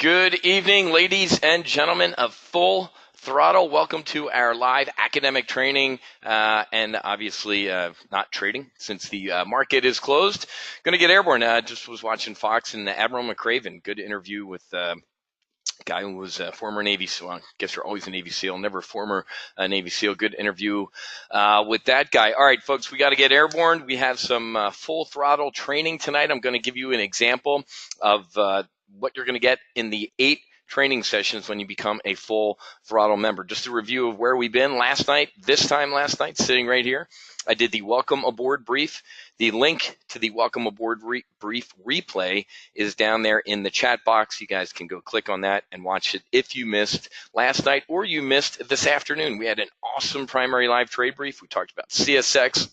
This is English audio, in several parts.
Good evening, ladies and gentlemen of Full Throttle. Welcome to our live academic training and obviously not trading since the market is closed. Going to get airborne. Just was watching Fox and Admiral McRaven. Good interview with a guy who was a former Navy SEAL. I guess you're always a Navy SEAL, never former Navy SEAL. Good interview with that guy. All right, folks, we got to get airborne. We have some full throttle training tonight. I'm going to give you an example of what you're going to get in the 8 training sessions when you become a full throttle member. Just a review of where we've been last night, sitting right here. I did the welcome aboard brief. The link to the welcome aboard brief replay is down there in the chat box. You guys can go click on that and watch it if you missed last night or you missed this afternoon. We had an awesome primary live trade brief. We talked about CSX.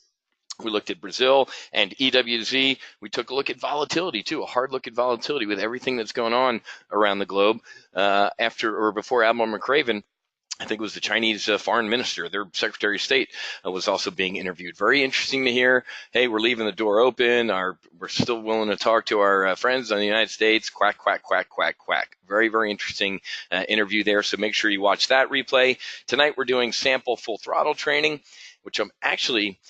We looked at Brazil and EWZ. We took a look at volatility too, a hard look at volatility with everything that's going on around the globe. Before Admiral McRaven, I think it was the Chinese foreign minister, their Secretary of State, was also being interviewed. Very interesting to hear. Hey, we're leaving the door open. We're still willing to talk to our friends in the United States. Quack, quack, quack, quack, quack. Very, very interesting interview there. So make sure you watch that replay. Tonight we're doing sample full throttle training, which I'm actually...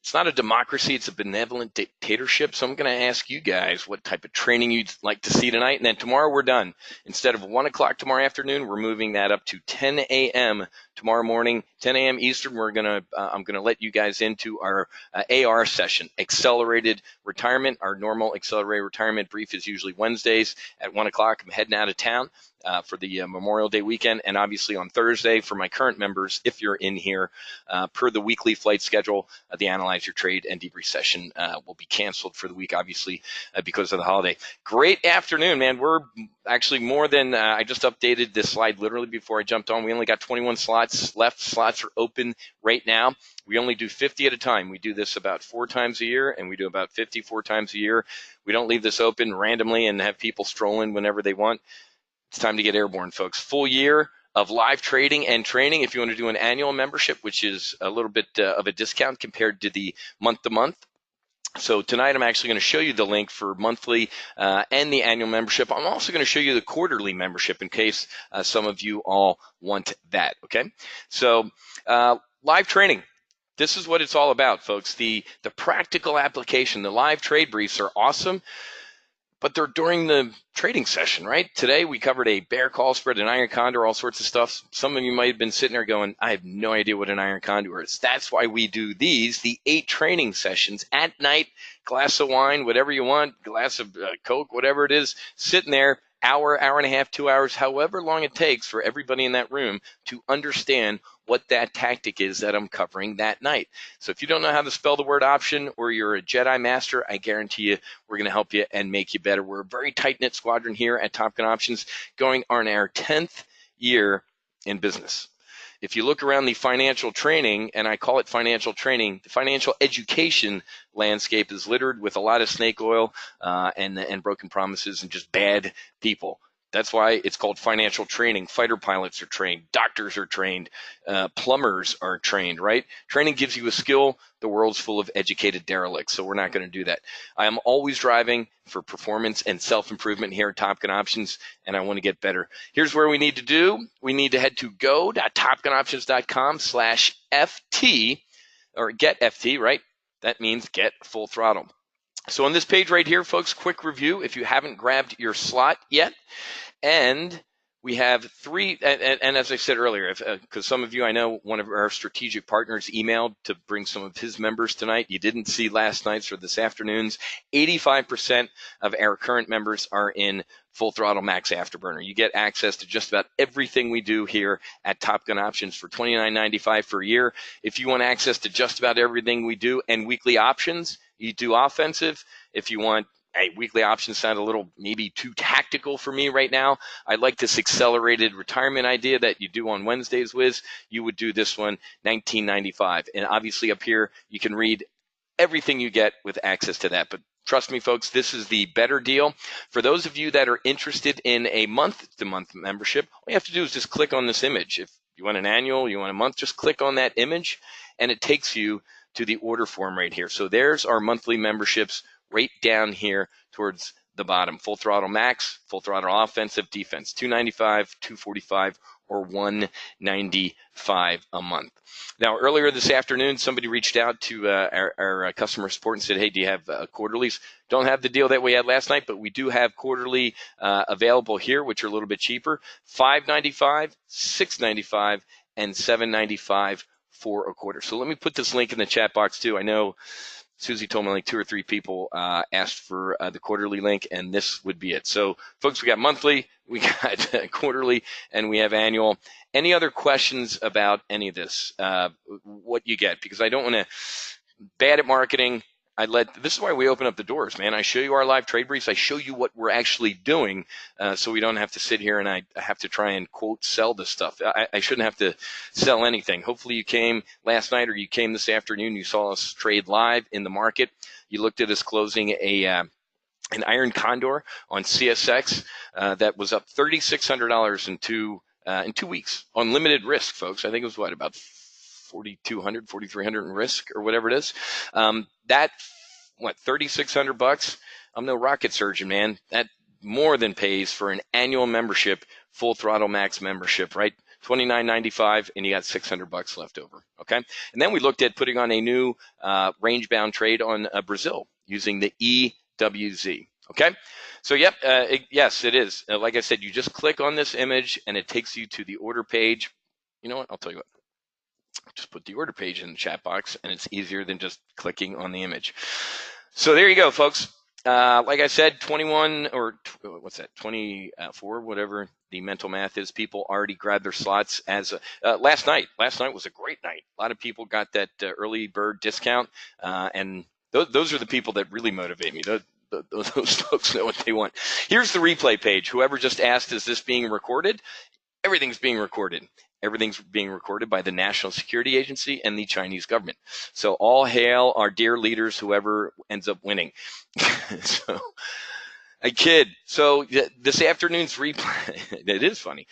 It's not a democracy, it's a benevolent dictatorship. So I'm going to ask you guys what type of training you'd like to see tonight. And then tomorrow we're done. Instead of 1 o'clock tomorrow afternoon, we're moving that up to 10 a.m. tomorrow morning, 10 a.m. Eastern. I'm going to let you guys into our AR session, accelerated retirement. Our normal accelerated retirement brief is usually Wednesdays at 1 o'clock. I'm heading out of town for the Memorial Day weekend, and obviously on Thursday for my current members, if you're in here, per the weekly flight schedule, the Analyze Your Trade and Debrief session will be canceled for the week, obviously, because of the holiday. Great afternoon, man. We're actually more than, I just updated this slide literally before I jumped on. We only got 21 slots left. Slots are open right now. We only do 50 at a time. We do this about 4 times a year, and we do about 54 times a year. We don't leave this open randomly and have people strolling whenever they want. It's time to get airborne, folks. Full year of live trading and training. If you want to do an annual membership, which is a little bit of a discount compared to the month-to-month. So tonight I'm actually going to show you the link for monthly and the annual membership. I'm also going to show you the quarterly membership in case some of you all want that, okay? So live training. This is what it's all about, folks. The practical application, the live trade briefs are awesome, but they're during the trading session, right? Today we covered a bear call spread, an iron condor, all sorts of stuff. Some of you might have been sitting there going, I have no idea what an iron condor is. That's why we do the 8 training sessions at night, glass of wine, whatever you want, glass of Coke, whatever it is, sitting there, hour and a half, 2 hours, however long it takes for everybody in that room to understand what that tactic is that I'm covering that night. So if you don't know how to spell the word option or you're a Jedi master, I guarantee you we're going to help you and make you better. We're a very tight-knit squadron here at Top Gun Options going on our 10th year in business. If you look around the financial training, and I call it financial training, the financial education landscape is littered with a lot of snake oil and broken promises and just bad people. That's why it's called financial training. Fighter pilots are trained, doctors are trained, plumbers are trained, right? Training gives you a skill. The world's full of educated derelicts, so we're not going to do that. I am always driving for performance and self-improvement here at Top Gun Options, and I want to get better. Here's where we need to do. We need to head to go.topgunoptions.com/FT, or get FT, right? That means get full throttle. So on this page right here, folks, quick review if you haven't grabbed your slot yet. And we have 3, and as I said earlier, because some of you, I know one of our strategic partners emailed to bring some of his members tonight. You didn't see last night's or this afternoon's. 85% of our current members are in Full Throttle Max Afterburner. You get access to just about everything we do here at Top Gun Options for $29.95 for a year. If you want access to just about everything we do and weekly options, you do offensive. If you want, weekly options sound a little maybe too tactical for me right now. I like this accelerated retirement idea that you do on Wednesdays, Wiz. You would do this one, $19.95. And obviously up here, you can read everything you get with access to that. But trust me, folks, this is the better deal. For those of you that are interested in a month-to-month membership, all you have to do is just click on this image. If you want an annual, you want a month, just click on that image, and it takes you to the order form right here. So there's our monthly memberships right down here towards the bottom. Full throttle max, full throttle offensive, defense, 295, 245, or 195 a month. Now, earlier this afternoon, somebody reached out to our customer support and said, hey, do you have quarterlies? Don't have the deal that we had last night, but we do have quarterly available here, which are a little bit cheaper. $595, $695, and $795 for a quarter. So let me put this link in the chat box too. I know Susie told me like 2 or 3 people asked for the quarterly link, and this would be it. So, folks, we got monthly, we got quarterly, and we have annual. Any other questions about any of this? What you get? Because I don't want to bad at marketing. This is why we open up the doors, man. I show you our live trade briefs. I show you what we're actually doing, so we don't have to sit here and I have to try and quote sell this stuff. I shouldn't have to sell anything. Hopefully you came last night or you came this afternoon. You saw us trade live in the market. You looked at us closing an iron condor on CSX that was up $3,600 in 2 weeks on limited risk, folks. I think it was about 4,200, 4,300 in risk or whatever it is. $3,600? I'm no rocket surgeon, man. That more than pays for an annual membership, full throttle max membership, right? $29.95, and you got $600 left over. Okay. And then we looked at putting on a new range bound trade on Brazil using the EWZ. Okay. So, yep. Yes, it is. Like I said, you just click on this image and it takes you to the order page. You know what? I'll tell you what. Just put the order page in the chat box, and it's easier than just clicking on the image. So there you go, folks. Like I said, 21 or what's that? 24, whatever the mental math is. People already grabbed their slots as last night. Last night was a great night. A lot of people got that early bird discount, and those are the people that really motivate me. Those folks know what they want. Here's the replay page. Whoever just asked, is this being recorded? Everything's being recorded. Everything's being recorded by the National Security Agency and the Chinese government. So all hail our dear leaders, whoever ends up winning. So I kid. So this afternoon's replay, it is funny.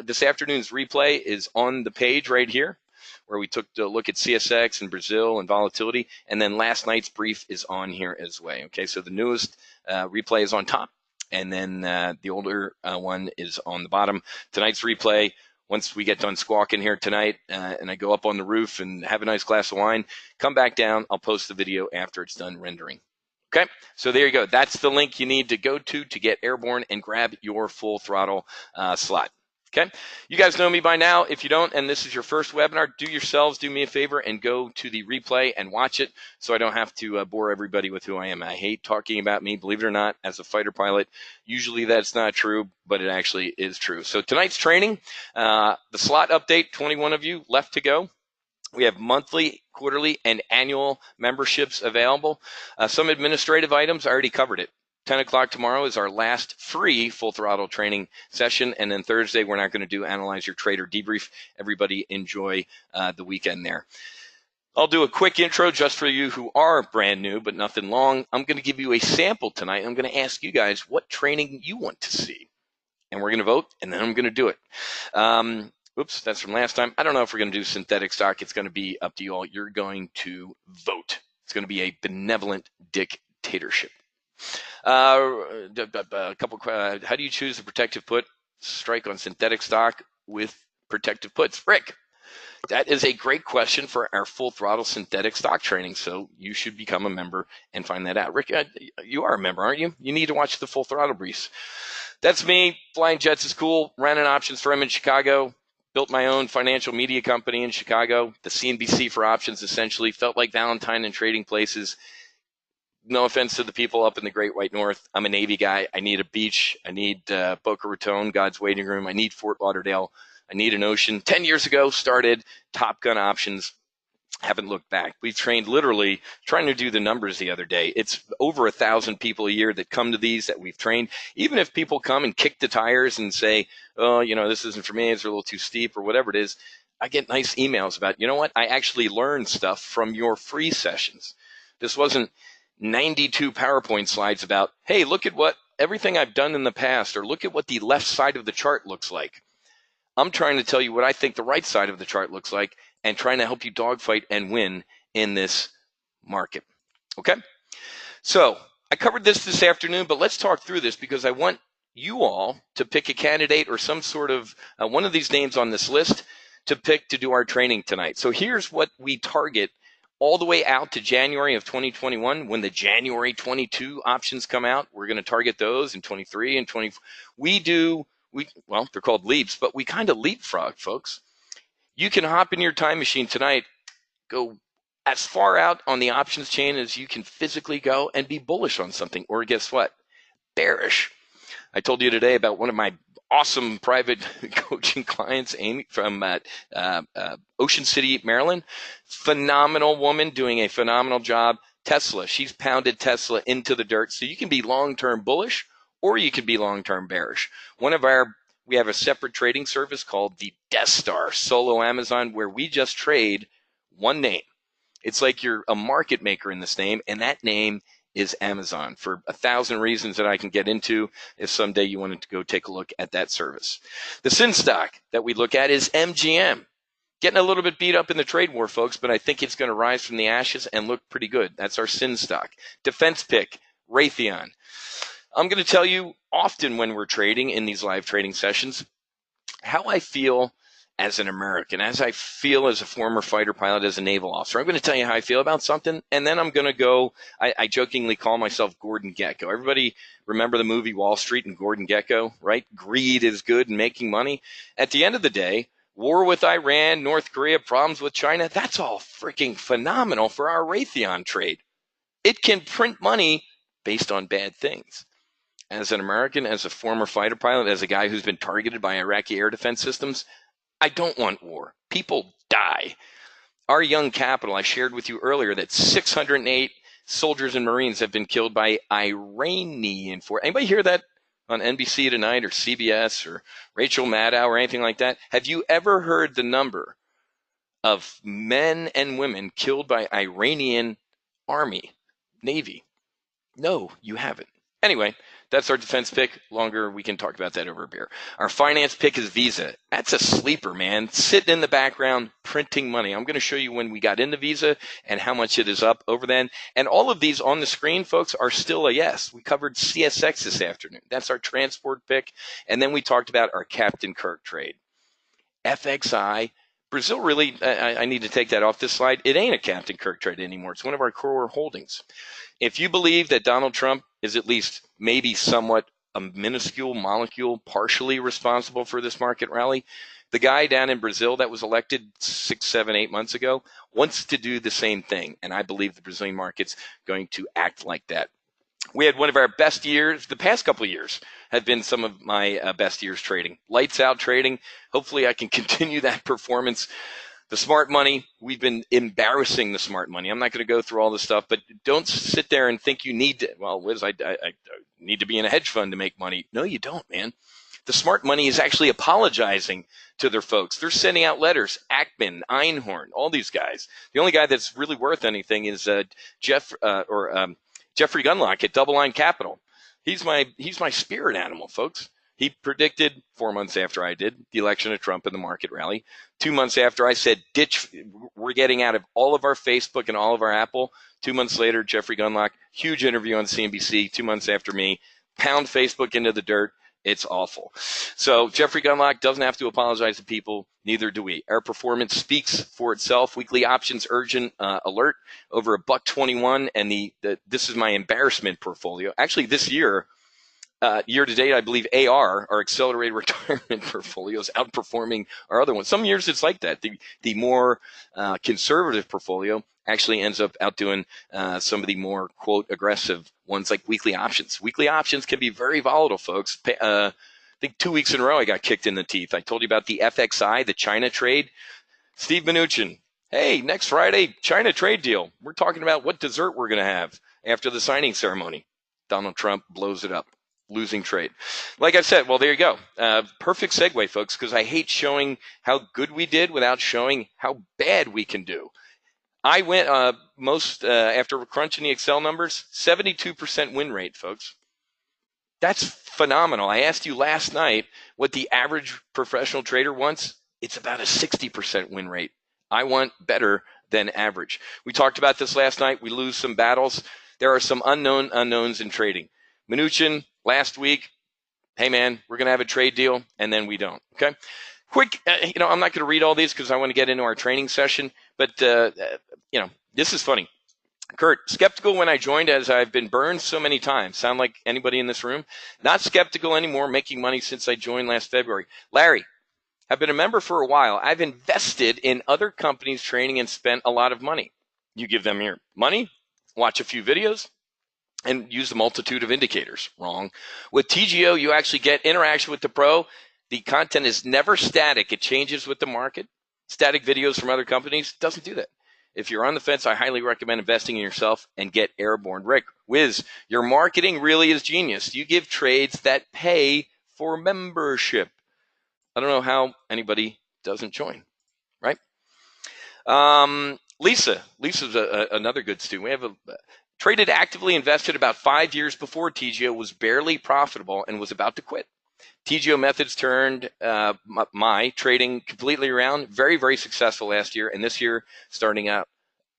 This afternoon's replay is on the page right here, where we took a look at CSX and Brazil and volatility. And then last night's brief is on here as well. Okay, so the newest replay is on top. And then the older one is on the bottom. Tonight's replay, once we get done squawking here tonight and I go up on the roof and have a nice glass of wine, come back down. I'll post the video after it's done rendering. Okay, so there you go. That's the link you need to go to get airborne and grab your full throttle slot. Okay, you guys know me by now. If you don't, and this is your first webinar, do me a favor and go to the replay and watch it so I don't have to bore everybody with who I am. I hate talking about me, believe it or not, as a fighter pilot. Usually that's not true, but it actually is true. So tonight's training, the slot update, 21 of you left to go. We have monthly, quarterly, and annual memberships available. Some administrative items, I already covered it. 10 o'clock tomorrow is our last free full throttle training session. And then Thursday, we're not going to do Analyze Your Trade or debrief. Everybody enjoy the weekend there. I'll do a quick intro just for you who are brand new, but nothing long. I'm going to give you a sample tonight. I'm going to ask you guys what training you want to see. And we're going to vote, and then I'm going to do it. Oops, that's from last time. I don't know if we're going to do synthetic stock. It's going to be up to you all. You're going to vote. It's going to be a benevolent dictatorship. A couple. How do you choose a protective put strike on synthetic stock with protective puts? Rick, that is a great question for our full throttle synthetic stock training. So you should become a member and find that out. Rick, you are a member, aren't you? You need to watch the full throttle briefs. That's me. Flying Jets is cool. Ran an options firm in Chicago. Built my own financial media company in Chicago. The CNBC for options, essentially. Felt like Valentine in trading places. No offense to the people up in the Great White North. I'm a Navy guy. I need a beach. I need Boca Raton, God's waiting room. I need Fort Lauderdale. I need an ocean. 10 years ago, started Top Gun Options. Haven't looked back. We've trained literally, trying to do the numbers the other day. It's over 1,000 people a year that come to these that we've trained. Even if people come and kick the tires and say, oh, you know, this isn't for me, it's a little too steep or whatever it is, I get nice emails about, you know what, I actually learned stuff from your free sessions. This wasn't 92 PowerPoint slides about, hey, look at what everything I've done in the past, or look at what the left side of the chart looks like. I'm trying to tell you what I think the right side of the chart looks like and trying to help you dogfight and win in this market. Okay? So I covered this afternoon, but let's talk through this because I want you all to pick a candidate or some sort of one of these names on this list to pick to do our training tonight. So here's what we target all the way out to January of 2021 when the January 22 options come out. We're going to target those in 23 and 24. Well, they're called leaps, but we kind of leapfrog, folks. You can hop in your time machine tonight, go as far out on the options chain as you can physically go and be bullish on something. Or guess what? Bearish. I told you today about one of my awesome private coaching clients, Amy from Ocean City, Maryland. Phenomenal woman doing a phenomenal job. Tesla, she's pounded Tesla into the dirt. So you can be long-term bullish or you can be long-term bearish. We have a separate trading service called the Death Star Solo Amazon where we just trade one name. It's like you're a market maker in this name, and that name is Amazon for 1,000 reasons that I can get into if someday you wanted to go take a look at that service. The sin stock that we look at is MGM. Getting a little bit beat up in the trade war, folks, but I think it's going to rise from the ashes and look pretty good. That's our sin stock. Defense pick, Raytheon. I'm going to tell you often when we're trading in these live trading sessions how I feel as an American, as I feel as a former fighter pilot, as a naval officer. I'm going to tell you how I feel about something, and then I'm going to go, I jokingly call myself Gordon Gekko. Everybody remember the movie Wall Street and Gordon Gekko, right? Greed is good and making money. At the end of the day, war with Iran, North Korea, problems with China, that's all freaking phenomenal for our Raytheon trade. It can print money based on bad things. As an American, as a former fighter pilot, as a guy who's been targeted by Iraqi air defense systems, I don't want war. People die. Our young capital, I shared with you earlier that 608 soldiers and Marines have been killed by Iranian force. Anybody hear that on NBC tonight or CBS or Rachel Maddow or anything like that? Have you ever heard the number of men and women killed by Iranian Army, Navy? No, you haven't. Anyway, that's our defense pick. Longer, we can talk about that over a beer. Our finance pick is Visa. That's a sleeper, man. Sitting in the background, printing money. I'm going to show you when we got into Visa and how much it is up over then. And all of these on the screen, folks, are still a yes. We covered CSX this afternoon. That's our transport pick. And then we talked about our Captain Kirk trade. FXI. Brazil really, I need to take that off this slide. It ain't a Captain Kirk trade anymore. It's one of our core holdings. If you believe that Donald Trump is at least maybe somewhat a minuscule molecule partially responsible for this market rally, the guy down in Brazil that was elected 6, 7, 8 months ago wants to do the same thing. And I believe the Brazilian market's going to act like that. We had one of our best years. The past couple of years have been some of my best years trading. Lights out trading. Hopefully I can continue that performance. The smart money, we've been embarrassing the smart money. I'm not going to go through all this stuff, but don't sit there and think you need to, well, Liz, I need to be in a hedge fund to make money. No, you don't, man. The smart money is actually apologizing to their folks. They're sending out letters. Ackman, Einhorn, all these guys. The only guy that's really worth anything is Jeffrey Gunlock at Double Line Capital. He's my spirit animal, folks. He predicted 4 months after I did the election of Trump and the market rally. 2 months after I said, we're getting out of all of our Facebook and all of our Apple. 2 months later, Jeffrey Gunlock, huge interview on CNBC. 2 months after me, pound Facebook into the dirt. It's awful. So Jeffrey Gunlock doesn't have to apologize to people. Neither do we. Our performance speaks for itself. Weekly options urgent alert over $121. And this is my embarrassment portfolio. Actually, this year, year to date, I believe AR, our accelerated retirement portfolio, is outperforming our other ones. Some years it's like that. The more conservative portfolio actually ends up outdoing some of the more, quote, aggressive ones like weekly options. Weekly options can be very volatile, folks. I think 2 weeks in a row I got kicked in the teeth. I told you about the FXI, the China trade. Steve Mnuchin, hey, next Friday, China trade deal. We're talking about what dessert we're going to have after the signing ceremony. Donald Trump blows it up. Losing trade. Like I said, well, there you go. Perfect segue, folks, because I hate showing how good we did without showing how bad we can do. I went after crunching the Excel numbers, 72% win rate, folks. That's phenomenal. I asked you last night what the average professional trader wants. It's about a 60% win rate. I want better than average. We talked about this last night. We lose some battles. There are some unknowns in trading. Mnuchin last week, hey man, we're going to have a trade deal, and then we don't. Okay. Quick, I'm not going to read all these because I want to get into our training session, but this is funny. Kurt, skeptical when I joined as I've been burned so many times. Sound like anybody in this room? Not skeptical anymore, making money since I joined last February. Larry, I've been a member for a while. I've invested in other companies' training and spent a lot of money. You give them your money, watch a few videos, and use the multitude of indicators. Wrong. With TGO, you actually get interaction with the pro. The content is never static. It changes with the market. Static videos from other companies doesn't do that. If you're on the fence, I highly recommend investing in yourself and get airborne. Rick, Wiz, your marketing really is genius. You give trades that pay for membership. I don't know how anybody doesn't join, right? Lisa's another good student. We have traded actively, invested about 5 years before TGO, was barely profitable and was about to quit. TGO methods turned my trading completely around. Very, very successful last year, and this year, starting out,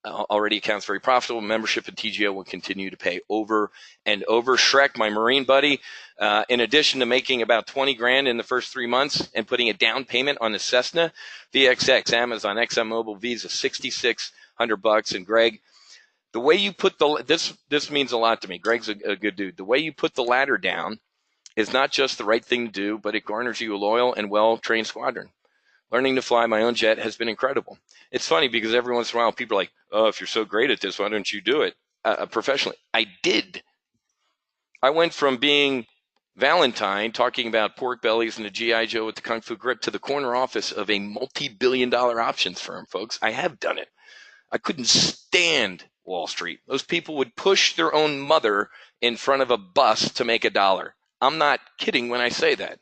already accounts very profitable. Membership in TGO will continue to pay over and over. Shrek, my Marine buddy, in addition to making about 20 grand in the first 3 months and putting a down payment on the Cessna, VXX, Amazon, ExxonMobil, Visa, $6,600. And Greg, the way you put this means a lot to me. Greg's a good dude. The way you put the ladder down is not just the right thing to do, but it garners you a loyal and well-trained squadron. Learning to fly my own jet has been incredible. It's funny because every once in a while people are like, oh, if you're so great at this, why don't you do it professionally? I did. I went from being Valentine, talking about pork bellies and the G.I. Joe with the Kung Fu grip, to the corner office of a multi-billion-dollar options firm, folks. I have done it. I couldn't stand Wall Street. Those people would push their own mother in front of a bus to make $1. I'm not kidding when I say that.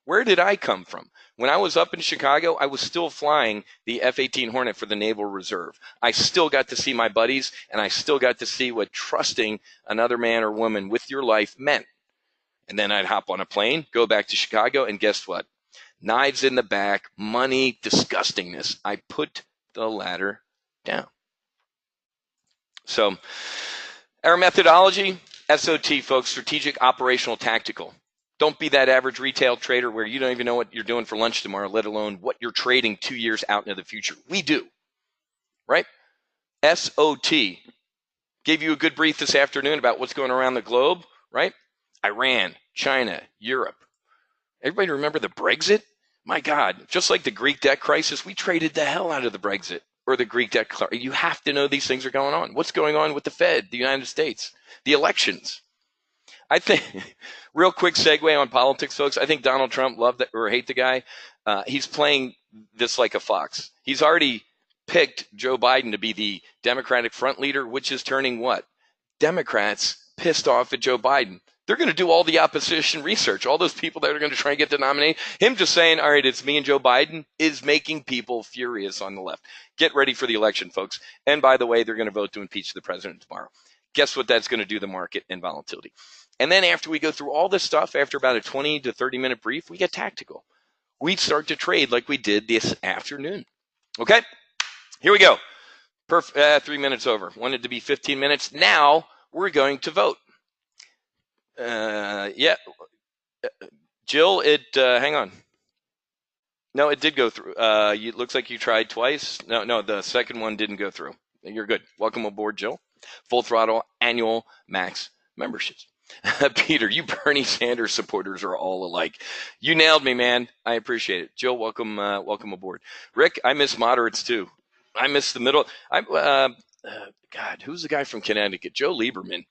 Where did I come from? When I was up in Chicago, I was still flying the F-18 Hornet for the Naval Reserve. I still got to see my buddies, and I still got to see what trusting another man or woman with your life meant. And then I'd hop on a plane, go back to Chicago, and guess what? Knives in the back, money, disgustingness. I put the ladder down. So our methodology, SOT, folks, strategic, operational, tactical. Don't be that average retail trader where you don't even know what you're doing for lunch tomorrow, let alone what you're trading 2 years out into the future. We do, right? SOT. Gave you a good brief this afternoon about what's going around the globe, right? Iran, China, Europe. Everybody remember the Brexit? My God, just like the Greek debt crisis, we traded the hell out of the Brexit or the Greek debt crisis. You have to know these things are going on. What's going on with the Fed, the United States, the elections? I think, real quick segue on politics, folks. I think Donald Trump, love that or hate the guy, he's playing this like a fox. He's already picked Joe Biden to be the Democratic front leader, which is turning what? Democrats pissed off at Joe Biden. They're going to do all the opposition research. All those people that are going to try and get the nominee. Him just saying, all right, it's me and Joe Biden is making people furious on the left. Get ready for the election, folks. And by the way, they're going to vote to impeach the president tomorrow. Guess what that's going to do to the market and volatility. And then after we go through all this stuff, after about a 20 to 30-minute brief, we get tactical. We start to trade like we did this afternoon. Okay, here we go. 3 minutes over. Wanted to be 15 minutes. Now we're going to vote. Jill, hang on. No, it did go through. It looks like you tried twice. No, the second one didn't go through. You're good. Welcome aboard, Jill. Full Throttle annual max memberships. Peter, you Bernie Sanders supporters are all alike. You nailed me, man. I appreciate it. Jill, welcome aboard. Rick, I miss moderates too. I miss the middle. God, who's the guy from Connecticut? Joe Lieberman.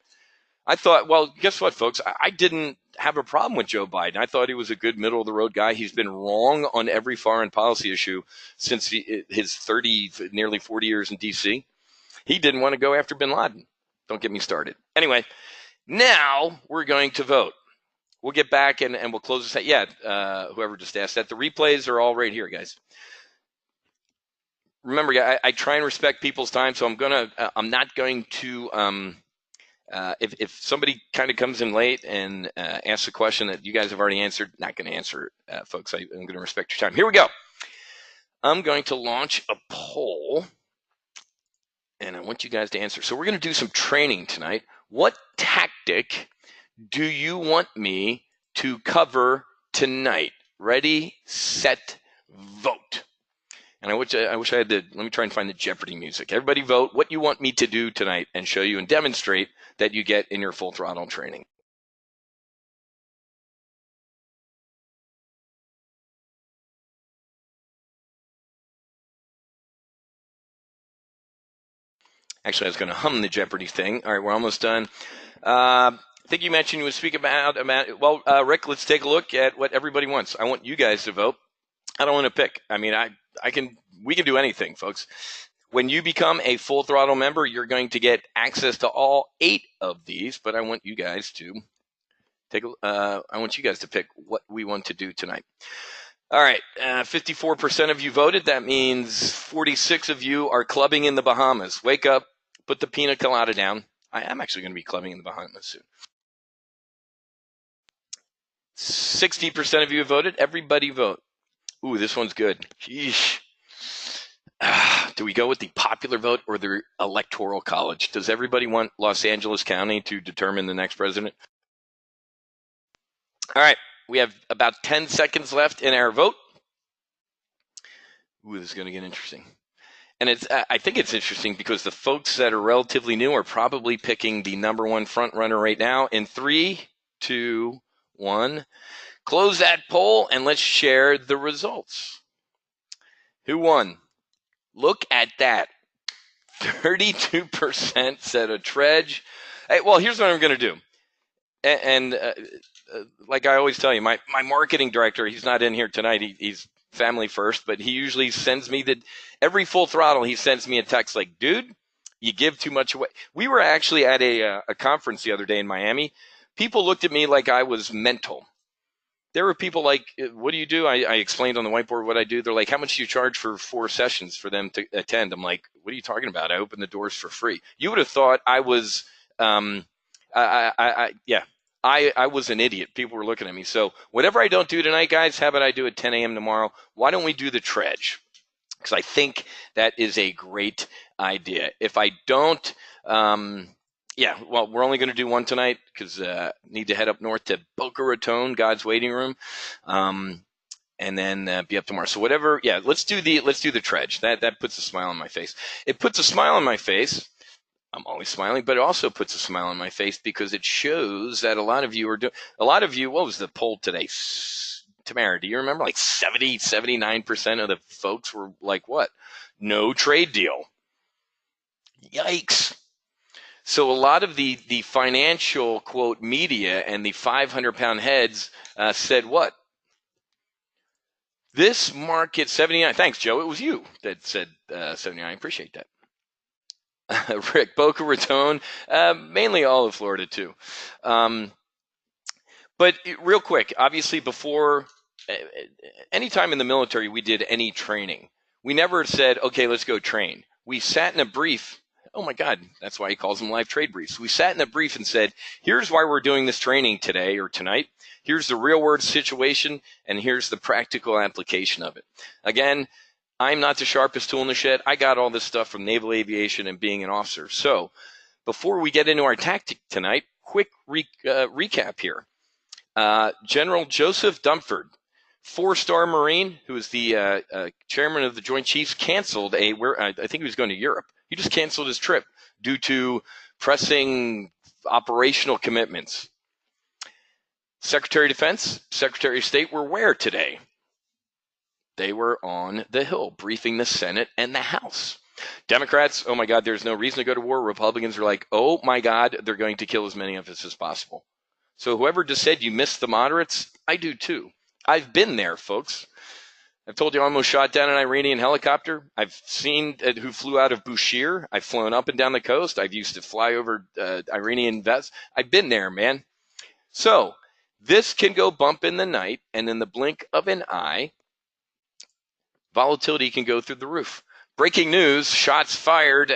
I thought, well, guess what, folks? I didn't have a problem with Joe Biden. I thought he was a good middle-of-the-road guy. He's been wrong on every foreign policy issue since his nearly 40 years in D.C. He didn't want to go after bin Laden. Don't get me started. Anyway, now we're going to vote. We'll get back and we'll close this. Whoever just asked that. The replays are all right here, guys. Remember, I try and respect people's time, so I'm not going to. If somebody kind of comes in late and asks a question that you guys have already answered, not going to answer it, folks. I'm going to respect your time. Here we go. I'm going to launch a poll, and I want you guys to answer. So we're going to do some training tonight. What tactic do you want me to cover tonight? Ready, set, vote. And I wish I had let me try and find the Jeopardy music. Everybody vote what you want me to do tonight and show you and demonstrate that you get in your full throttle training. Actually, I was going to hum the Jeopardy thing. All right, we're almost done. I think you mentioned you would speak about well, Rick, let's take a look at what everybody wants. I want you guys to vote. I don't want to pick. I mean, we can do anything, folks. When you become a full throttle member, you're going to get access to all 8 of these, but I want you guys to I want you guys to pick what we want to do tonight. All right, 54% of you voted. That means 46 of you are clubbing in the Bahamas. Wake up, put the pina colada down. I am actually going to be clubbing in the Bahamas soon. 60% of you have voted. Everybody vote. Ooh, this one's good. Sheesh. Do we go with the popular vote or the electoral college? Does everybody want Los Angeles County to determine the next president? All right, we have about 10 seconds left in our vote. Ooh, this is going to get interesting. And I think it's interesting because the folks that are relatively new are probably picking the number one front runner right now. In 3, 2, 1, close that poll and let's share the results. Who won? Look at that. 32% said a Tredge. Hey, well, here's what I'm going to do. And like I always tell you, my marketing director, he's not in here tonight. He's family first, but he usually sends me every full throttle. He sends me a text like, dude, you give too much away. We were actually at a conference the other day in Miami. People looked at me like I was mental. There were people like, what do you do? I explained on the whiteboard what I do. They're like, how much do you charge for 4 sessions for them to attend? I'm like, what are you talking about? I open the doors for free. You would have thought I was, I was an idiot. People were looking at me. So whatever I don't do tonight, guys, how about I do at 10 a.m. tomorrow? Why don't we do the Tredge? Because I think that is a great idea. If I don't, well, we're only going to do one tonight because need to head up north to Boca Raton, God's waiting room, and then be up tomorrow. So whatever, let's do the Tredge. That puts a smile on my face. It puts a smile on my face. I'm always smiling, but it also puts a smile on my face because it shows that a lot of you are doing. A lot of you. What was the poll today? Tamara, do you remember? Like 79% of the folks were like, what? No trade deal. Yikes. So a lot of the financial, quote, media and the 500-pound heads said what? This market 79. Thanks, Joe. It was you that said 79. I appreciate that. Rick, Boca Raton, mainly all of Florida too. But real quick, obviously before, anytime in the military we did any training, we never said, okay, let's go train. We sat in a brief. Oh my God, that's why he calls them live trade briefs. We sat in a brief and said, here's why we're doing this training today or tonight. Here's the real world situation, and here's the practical application of it. Again, I'm not the sharpest tool in the shed. I got all this stuff from naval aviation and being an officer. So before we get into our tactic tonight, quick recap here. General Joseph Dunford, 4-star Marine, who is the chairman of the Joint Chiefs, canceled I think he was going to Europe. He just canceled his trip due to pressing operational commitments. Secretary of Defense, Secretary of State were where today? They were on the Hill briefing the Senate and the House. Democrats, oh my God, there's no reason to go to war. Republicans are like, oh my God, they're going to kill as many of us as possible. So whoever just said you missed the moderates, I do too. I've been there, folks. I've told you I almost shot down an Iranian helicopter. I've seen who flew out of Bushehr. I've flown up and down the coast. I've used to fly over Iranian vests. I've been there, man. So this can go bump in the night, and in the blink of an eye, volatility can go through the roof. Breaking news, shots fired,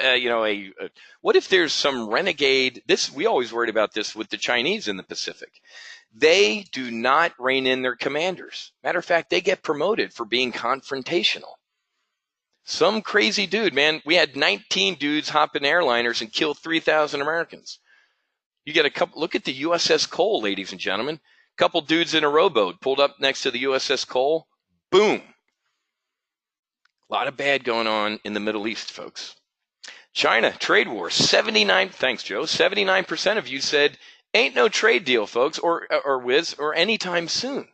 what if there's some renegade, we always worried about this with the Chinese in the Pacific. They do not rein in their commanders. Matter of fact, they get promoted for being confrontational. Some crazy dude, man, we had 19 dudes hop in airliners and kill 3,000 Americans. You get a couple, look at the USS Cole, ladies and gentlemen. Couple dudes in a rowboat pulled up next to the USS Cole. Boom. A lot of bad going on in the Middle East, folks. China, trade war, 79, thanks, Joe. 79% of you said, ain't no trade deal, folks, or Wiz, or anytime soon.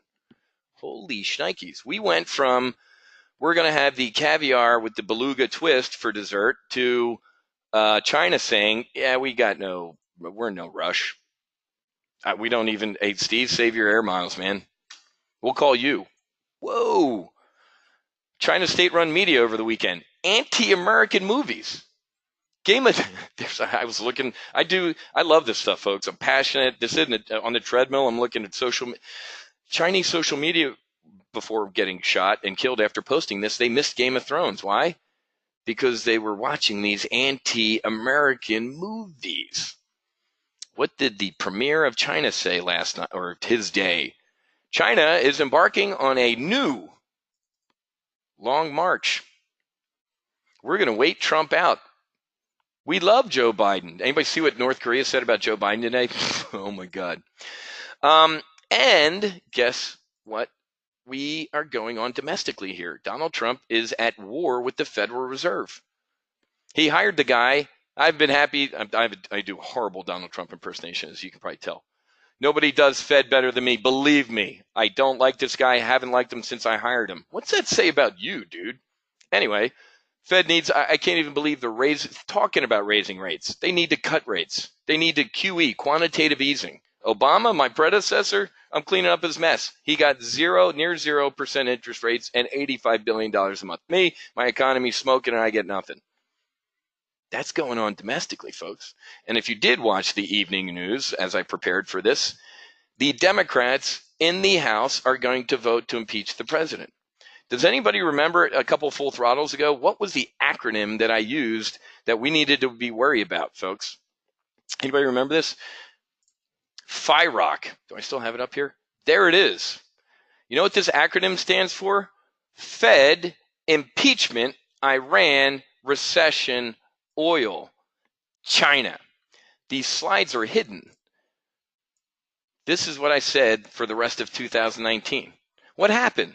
Holy shnikes. We went from, we're going to have the caviar with the beluga twist for dessert, to China saying, yeah, we're in no rush. We don't even, hey, Steve, save your air miles, man. We'll call you. Whoa. China state-run media over the weekend. Anti-American movies. I was looking, I love this stuff, folks. I'm passionate. This isn't on the treadmill. I'm looking at Chinese social media before getting shot and killed after posting this. They missed Game of Thrones. Why? Because they were watching these anti-American movies. What did the premier of China say last night, or his day? China is embarking on a new long march. We're going to wait Trump out. We love Joe Biden. Anybody see what North Korea said about Joe Biden today? Oh, my God. And guess what? We are going on domestically here. Donald Trump is at war with the Federal Reserve. He hired the guy. I've been happy. I do horrible Donald Trump impersonation, as you can probably tell. Nobody does Fed better than me. Believe me. I don't like this guy. I haven't liked him since I hired him. What's that say about you, dude? Anyway, Fed needs, I can't even believe they're talking about raising rates. They need to cut rates. They need to QE, quantitative easing. Obama, my predecessor, I'm cleaning up his mess. He got near 0% interest rates and $85 billion a month. Me, my economy's smoking and I get nothing. That's going on domestically, folks. And if you did watch the evening news as I prepared for this, the Democrats in the House are going to vote to impeach the president. Does anybody remember a couple full throttles ago? What was the acronym that I used that we needed to be worried about, folks? Anybody remember this? FIROC. Do I still have it up here? There it is. You know what this acronym stands for? Fed, impeachment, Iran, recession, oil, China. These slides are hidden. This is what I said for the rest of 2019. What happened?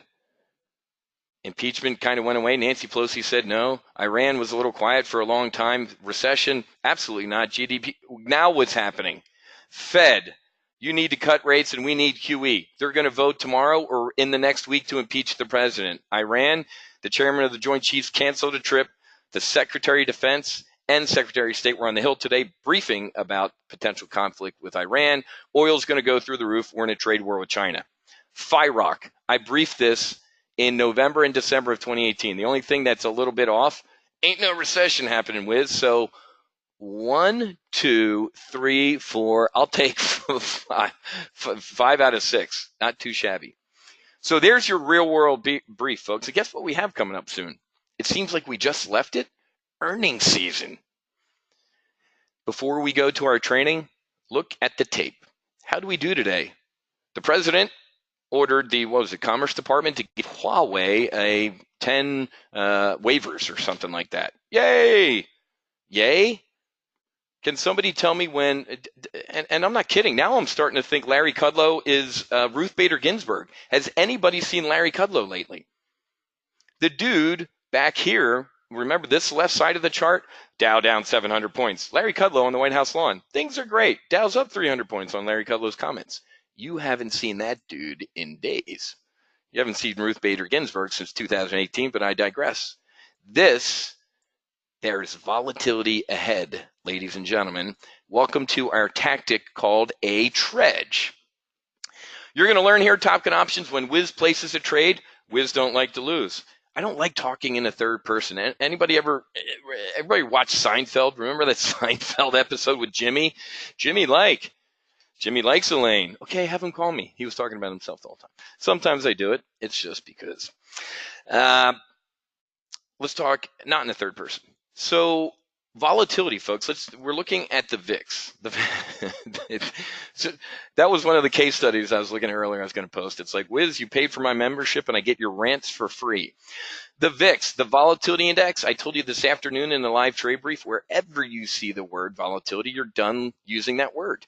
Impeachment kind of went away. Nancy Pelosi said no. Iran was a little quiet for a long time. Recession? Absolutely not. GDP? Now what's happening? Fed, you need to cut rates and we need QE. They're going to vote tomorrow or in the next week to impeach the president. Iran, the chairman of the Joint Chiefs canceled a trip. The Secretary of Defense and Secretary of State were on the Hill today briefing about potential conflict with Iran. Oil's going to go through the roof. We're in a trade war with China. FIROC, I briefed this in November and December of 2018. The only thing that's a little bit off, ain't no recession happening, Wiz. So 1, 2, 3, 4, I'll take five out of 6. Not too shabby. So there's your real world brief, folks. And guess what we have coming up soon? It seems like we just left it. Earnings season. Before we go to our training, look at the tape. How do we do today? The president ordered the, Commerce Department to give Huawei a 10 waivers or something like that. Yay! Yay? Can somebody tell me when, and I'm not kidding, now I'm starting to think Larry Kudlow is Ruth Bader Ginsburg. Has anybody seen Larry Kudlow lately? The dude back here, remember this left side of the chart? Dow down 700 points. Larry Kudlow on the White House lawn. Things are great. Dow's up 300 points on Larry Kudlow's comments. You haven't seen that dude in days. You haven't seen Ruth Bader Ginsburg since 2018, but I digress. There's volatility ahead, ladies and gentlemen. Welcome to our tactic called a Tredge. You're going to learn here Top Gun options. When Wiz places a trade, Wiz don't like to lose. I don't like talking in the third person. Everybody watch Seinfeld? Remember that Seinfeld episode with Jimmy? Jimmy likes Elaine. Okay, have him call me. He was talking about himself the whole time. Sometimes I do it. It's just because. Let's talk not in the third person. So volatility, folks. We're looking at the VIX. So that was one of the case studies I was looking at earlier. I was going to post. It's like, Wiz, you paid for my membership and I get your rants for free. The VIX, the volatility index. I told you this afternoon in the live trade brief. Wherever you see the word volatility, you're done using that word.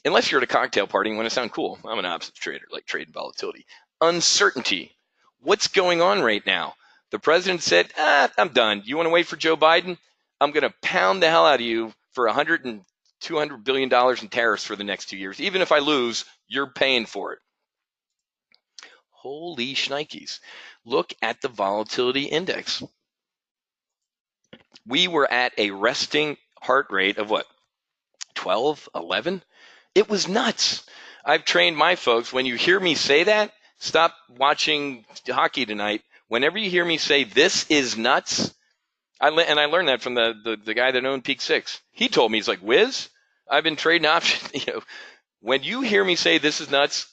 Unless you're at a cocktail party and want to sound cool. I'm an options trader, like trade and volatility. Uncertainty. What's going on right now? The president said, I'm done. You want to wait for Joe Biden? I'm going to pound the hell out of you for $100 and $200 billion in tariffs for the next 2 years. Even if I lose, you're paying for it. Holy shnikes. Look at the volatility index. We were at a resting heart rate of what? 12, 11? It was nuts. I've trained my folks. When you hear me say that, stop watching hockey tonight. Whenever you hear me say this is nuts, I learned that from the guy that owned Peak 6. He told me, he's like, Wiz, I've been trading options. When you hear me say this is nuts,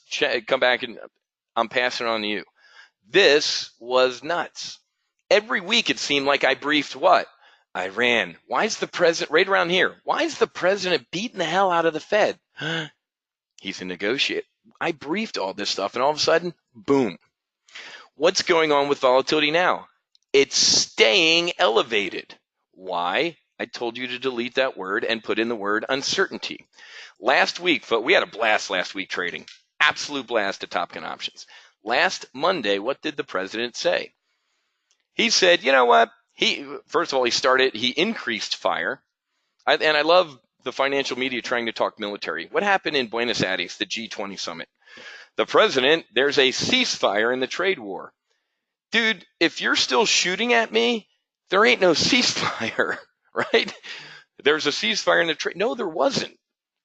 come back and I'm passing it on to you. This was nuts. Every week it seemed like I briefed what? Iran. Why is the president, right around here, why is the president beating the hell out of the Fed? He's a negotiator. I briefed all this stuff, and all of a sudden, boom. What's going on with volatility now? It's staying elevated. Why? I told you to delete that word and put in the word uncertainty. Last week, we had a blast last week trading. Absolute blast at Top Gun Options. Last Monday, what did the president say? He said, you know what? First of all, he increased fire. And I love the financial media trying to talk military. What happened in Buenos Aires, the G20 summit? The president, there's a ceasefire in the trade war. Dude, if you're still shooting at me, there ain't no ceasefire, right? There's a ceasefire in the trade. No, there wasn't.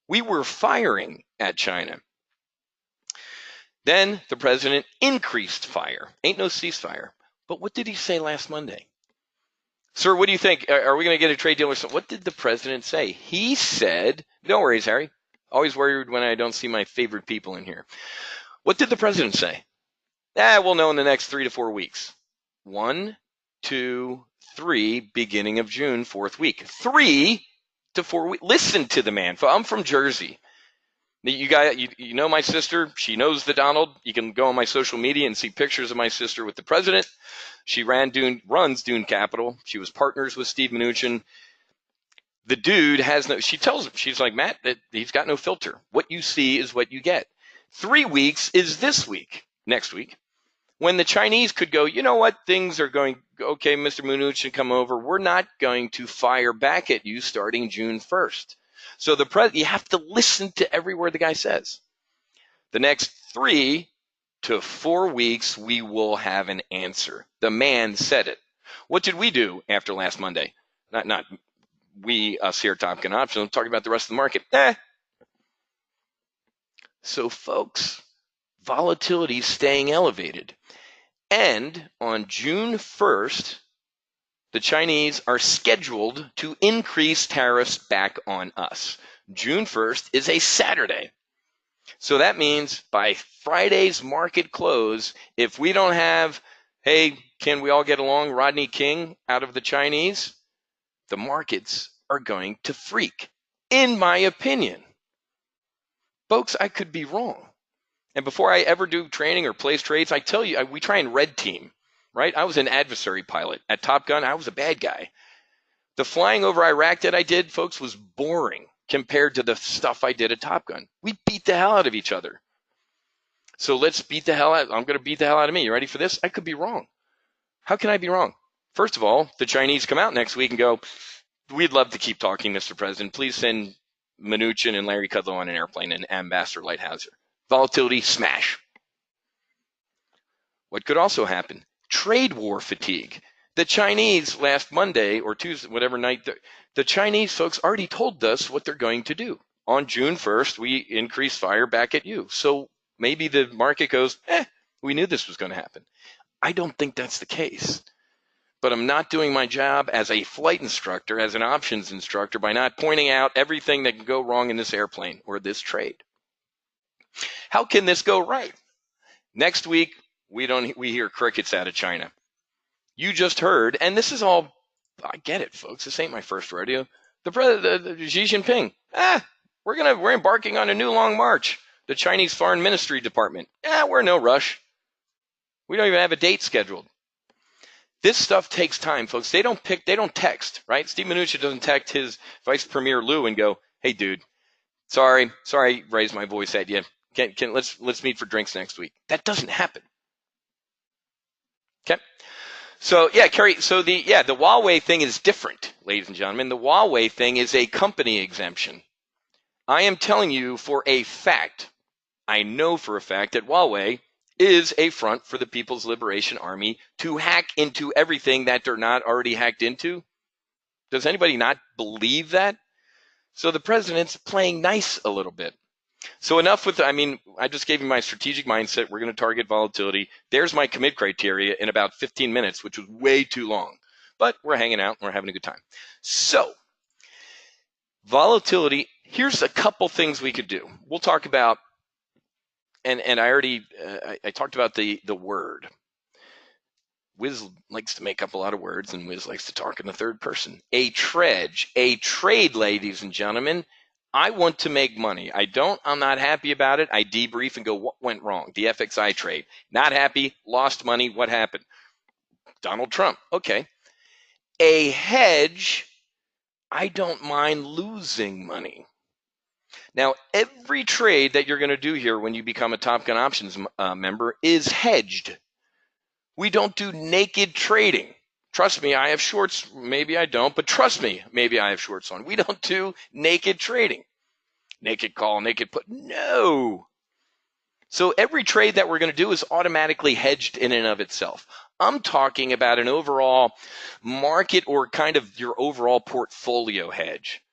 We were firing at China. Then the president increased fire. Ain't no ceasefire. But what did he say last Monday? Sir, what do you think? Are we going to get a trade deal or something? What did the president say? He said, no worries, Harry. Always worried when I don't see my favorite people in here. What did the president say? We'll know in the next 3 to 4 weeks. 1, 2, 3, beginning of June, 4th week. 3 to 4 weeks. Listen to the man. I'm from Jersey. You know my sister. She knows the Donald. You can go on my social media and see pictures of my sister with the president. She runs Dune Capital. She was partners with Steve Mnuchin. The dude she tells him, she's like, Matt, that he's got no filter. What you see is what you get. 3 weeks is this week, next week, when the Chinese could go, you know what, things are going, okay, Mr. Mnuchin, come over. We're not going to fire back at you starting June 1st. So you have to listen to every word the guy says. The next 3 to 4 weeks, we will have an answer. The man said it. What did we do after last Monday? Not we, us here at Top Gun Options. I'm talking about the rest of the market. So, folks, volatility is staying elevated. And on June 1st, the Chinese are scheduled to increase tariffs back on us. June 1st is a Saturday. So that means by Friday's market close, if we don't have, hey, can we all get along, Rodney King out of the Chinese, the markets are going to freak, in my opinion. Folks, I could be wrong. And before I ever do training or place trades, I tell you, we try and red team, right? I was an adversary pilot. At Top Gun, I was a bad guy. The flying over Iraq that I did, folks, was boring compared to the stuff I did at Top Gun. We beat the hell out of each other. So let's beat the hell out. I'm going to beat the hell out of me. You ready for this? I could be wrong. How can I be wrong? First of all, the Chinese come out next week and go, we'd love to keep talking, Mr. President. Please send Mnuchin and Larry Kudlow on an airplane and Ambassador Lighthouser. Volatility, smash. What could also happen? Trade war fatigue. The Chinese last Monday or Tuesday, whatever night, the Chinese folks already told us what they're going to do. On June 1st, we increase fire back at you. So maybe the market goes, we knew this was going to happen. I don't think that's the case. But I'm not doing my job as a flight instructor, as an options instructor, by not pointing out everything that can go wrong in this airplane or this trade. How can this go right? Next week, we hear crickets out of China. You just heard, and this is all, I get it, folks. This ain't my first rodeo. The Xi Jinping, we're embarking on a new long march. The Chinese Foreign Ministry Department, we're in no rush. We don't even have a date scheduled. This stuff takes time, folks. They don't text, right? Steve Mnuchin doesn't text his Vice Premier Lou and go, hey, dude, Sorry, raise my voice at you. Let's meet for drinks next week. That doesn't happen. Okay. So yeah, Kerry. So the Huawei thing is different, ladies and gentlemen. The Huawei thing is a company exemption. I am telling you for a fact. I know for a fact that Huawei is a front for the People's Liberation Army to hack into everything that they're not already hacked into. Does anybody not believe that? So the president's playing nice a little bit. So enough with, I just gave you my strategic mindset. We're going to target volatility. There's my commit criteria in about 15 minutes, which was way too long. But we're hanging out and we're having a good time. So volatility, here's a couple things we could do. We'll talk about, and I already, I talked about the word. Wiz likes to make up a lot of words, and Wiz likes to talk in the third person. A tredge, a trade, ladies and gentlemen. I want to make money. I'm not happy about it. I debrief and go, what went wrong? The FXI trade. Not happy, lost money. What happened? Donald Trump. Okay. A hedge, I don't mind losing money. Now, every trade that you're going to do here when you become a Top Gun Options member is hedged. We don't do naked trading. Trust me, I have shorts. Maybe I don't, but trust me, maybe I have shorts on. We don't do naked trading. Naked call, naked put. No. So every trade that we're going to do is automatically hedged in and of itself. I'm talking about an overall market or kind of your overall portfolio hedge.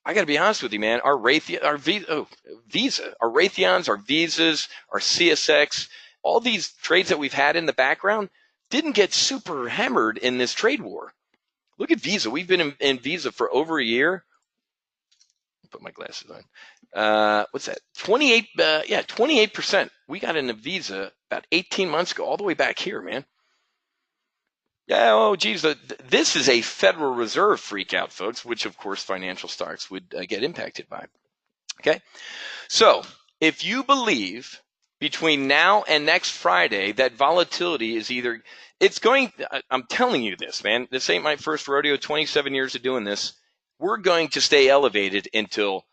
I got to be honest with you, man. Our Raytheon, Visa, our Raytheons, our Visas, our CSX, all these trades that we've had in the background didn't get super hammered in this trade war. Look at Visa. We've been in Visa for over a year. Put my glasses on. What's that? 28%. We got into Visa about 18 months ago, all the way back here, man. Yeah, oh, geez, this is a Federal Reserve freakout, folks, which, of course, financial stocks would get impacted by. Okay? So if you believe between now and next Friday that volatility is either I'm telling you this, man. This ain't my first rodeo, 27 years of doing this. We're going to stay elevated until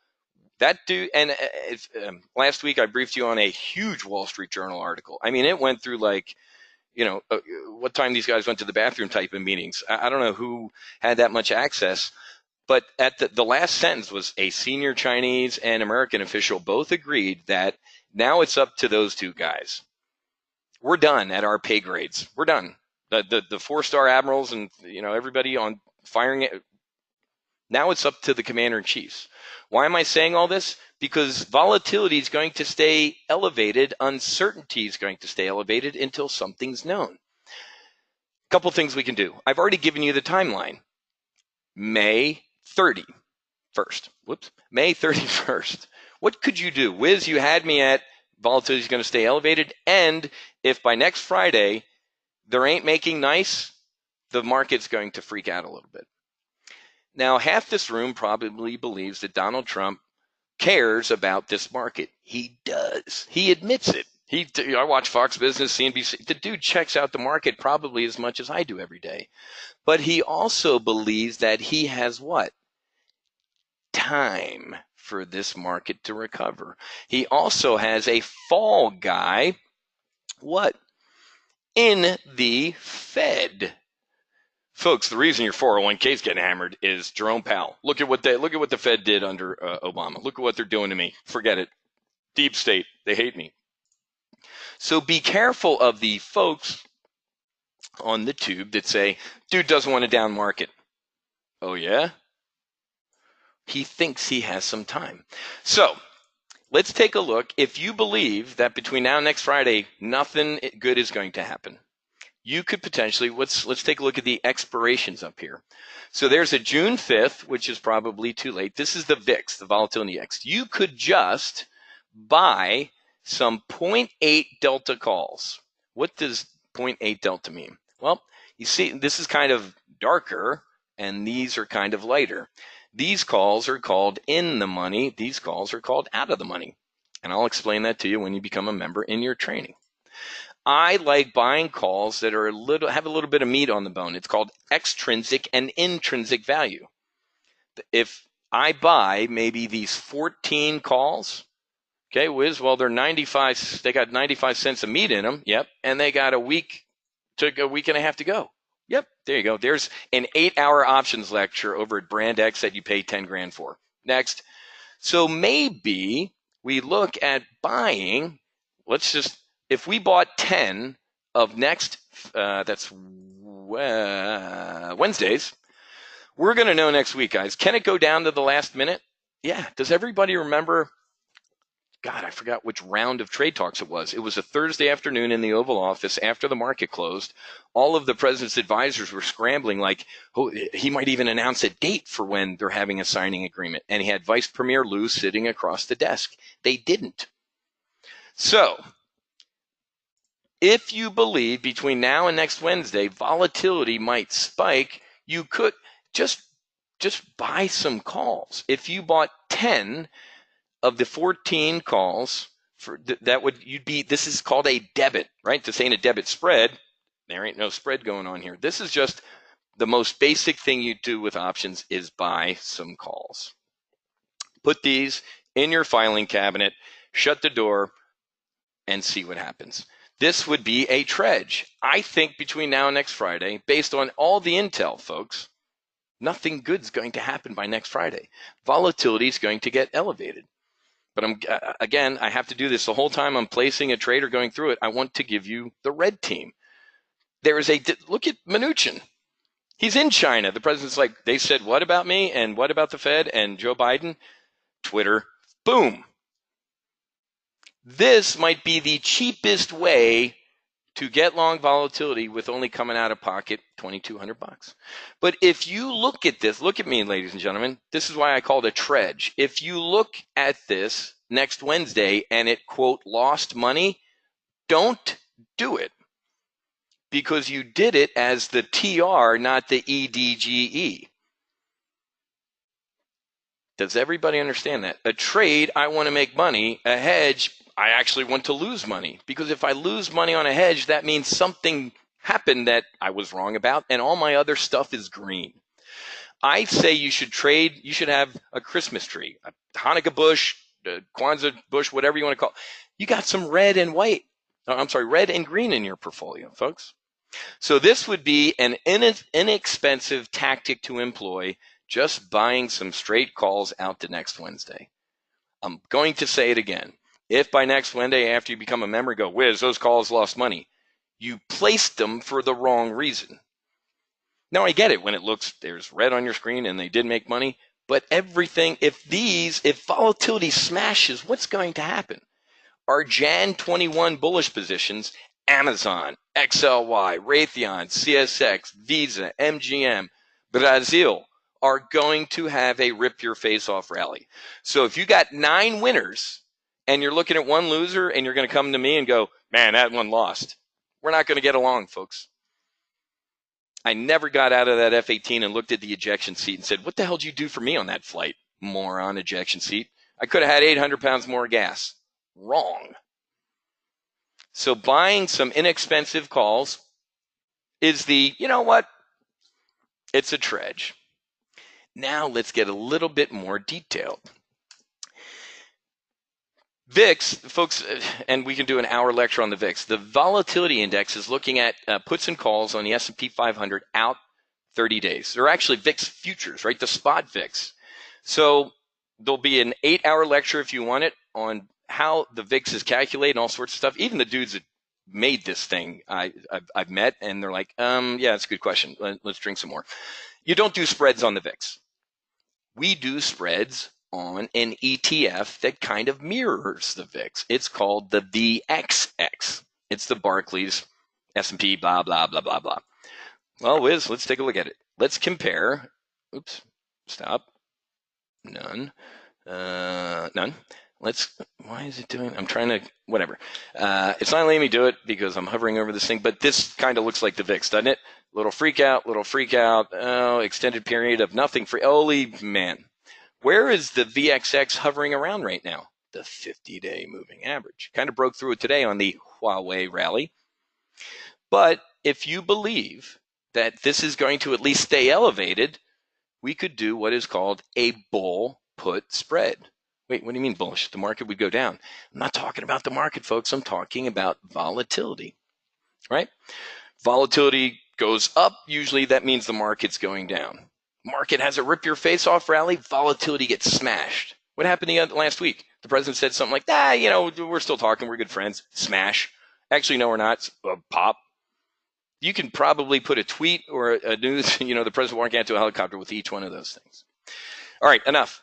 that dude. And last week I briefed you on a huge Wall Street Journal article. I mean, it went through like, what time these guys went to the bathroom type of meetings. I don't know who had that much access, but at the last sentence was a senior Chinese and American official both agreed that now it's up to those two guys. We're done at our pay grades. We're done. The 4-star admirals and everybody on firing it. Now it's up to the commander in chiefs. Why am I saying all this? Because volatility is going to stay elevated. Uncertainty is going to stay elevated until something's known. A couple things we can do. I've already given you the timeline. May 31st. May 31st. What could you do? Wiz, you had me at volatility is going to stay elevated. And if by next Friday there ain't making nice, the market's going to freak out a little bit. Now, half this room probably believes that Donald Trump cares about this market. He does. He admits it. I watch Fox Business, CNBC. The dude checks out the market probably as much as I do every day. But he also believes that he has what? Time for this market to recover. He also has a fall guy, what? In the Fed. Folks, the reason your 401k is getting hammered is Jerome Powell. Look at what the Fed did under Obama. Look at what they're doing to me. Forget it. Deep state. They hate me. So be careful of the folks on the tube that say, dude doesn't want a down market. Oh, yeah? He thinks he has some time. So let's take a look. If you believe that between now and next Friday, nothing good is going to happen, you could potentially, let's take a look at the expirations up here. So there's a June 5th, which is probably too late. This is the VIX, the volatility index. You could just buy some 0.8 delta calls. What does 0.8 delta mean? Well, you see, this is kind of darker, and these are kind of lighter. These calls are called in the money. These calls are called out of the money. And I'll explain that to you when you become a member in your training. I like buying calls that are have a little bit of meat on the bone. It's called extrinsic and intrinsic value. If I buy maybe these 14 calls. Okay, Wiz, well, they're 95, they got 95 cents of meat in them. Yep. And they got a week and a half to go. Yep. There you go. There's an 8-hour options lecture over at Brand X that you pay 10 grand for. Next. So maybe we look at buying, if we bought 10 of next, that's Wednesdays, we're going to know next week, guys. Can it go down to the last minute? Yeah. Does everybody remember? God, I forgot which round of trade talks it was. It was a Thursday afternoon in the Oval Office after the market closed. All of the president's advisors were scrambling like, oh, he might even announce a date for when they're having a signing agreement. And he had Vice Premier Lou sitting across the desk. They didn't. So if you believe between now and next Wednesday, volatility might spike, you could just buy some calls. If you bought 10 of the 14 calls, this is called a debit, right? This ain't a debit spread. There ain't no spread going on here. This is just the most basic thing you do with options is buy some calls. Put these in your filing cabinet, shut the door, and see what happens. This would be a Tredge. I think between now and next Friday, based on all the intel, folks, nothing good's going to happen by next Friday. Volatility is going to get elevated. But again, I have to do this the whole time I'm placing a trade or going through it. I want to give you the red team. Look at Mnuchin. He's in China. The president's like, they said, what about me? And what about the Fed and Joe Biden? Twitter, boom. This might be the cheapest way to get long volatility with only coming out of pocket $2,200. But if you look at this, look at me, ladies and gentlemen, this is why I call it a Tredge. If you look at this next Wednesday and it, quote, lost money, don't do it because you did it as the TR, not the EDGE. Does everybody understand that? A trade, I want to make money. A hedge, I actually want to lose money, because if I lose money on a hedge, that means something happened that I was wrong about, and all my other stuff is green. I say you should trade, you should have a Christmas tree, a Hanukkah bush, a Kwanzaa bush, whatever you want to call it. You got some red and green in your portfolio, folks. So this would be an inexpensive tactic to employ, just buying some straight calls out to next Wednesday. I'm going to say it again. If by next Wednesday, after you become a member, go, Wiz, those calls lost money, you placed them for the wrong reason. Now, I get it when it looks, there's red on your screen and they did make money, but everything, if volatility smashes, what's going to happen? Our Jan 21 bullish positions, Amazon, XLY, Raytheon, CSX, Visa, MGM, Brazil, are going to have a rip your face off rally. So if you got 9 winners and you're looking at one loser and you're going to come to me and go, man, that one lost, we're not going to get along, folks. I never got out of that F-18 and looked at the ejection seat and said, what the hell did you do for me on that flight, moron ejection seat? I could have had 800 pounds more gas. Wrong. So buying some inexpensive calls is you know what? It's a Tredge. Now let's get a little bit more detailed. VIX, folks, and we can do an hour lecture on the VIX. The volatility index is looking at puts and calls on the S&P 500 out 30 days. They're actually VIX futures, right? The spot VIX. So there'll be an 8-hour lecture if you want it on how the VIX is calculated and all sorts of stuff. Even the dudes that made this thing I've met, and they're like, yeah, that's a good question. Let's drink some more. You don't do spreads on the VIX. We do spreads on an ETF that kind of mirrors the VIX. It's called the VXX. It's the Barclays S&P blah, blah, blah, blah, blah. Well, Wiz, let's take a look at it. Let's compare. Oops, stop. None. None. Why is it doing? I'm trying to, whatever. It's not letting me do it because I'm hovering over this thing, but this kind of looks like the VIX, doesn't it? Little freak out. Oh, extended period of nothing free. Holy man. Where is the VXX hovering around right now? The 50-day moving average. Kind of broke through it today on the Huawei rally. But if you believe that this is going to at least stay elevated, we could do what is called a bull put spread. Wait, what do you mean bullish? The market would go down. I'm not talking about the market, folks. I'm talking about volatility, right? Volatility goes up. Usually that means the market's going down. Market has a rip your face off rally. Volatility gets smashed. What happened last week? The president said something like, we're still talking. We're good friends. Smash. Actually, no, we're not. Pop. You can probably put a tweet or a news, the president walking out to a helicopter with each one of those things. All right, enough.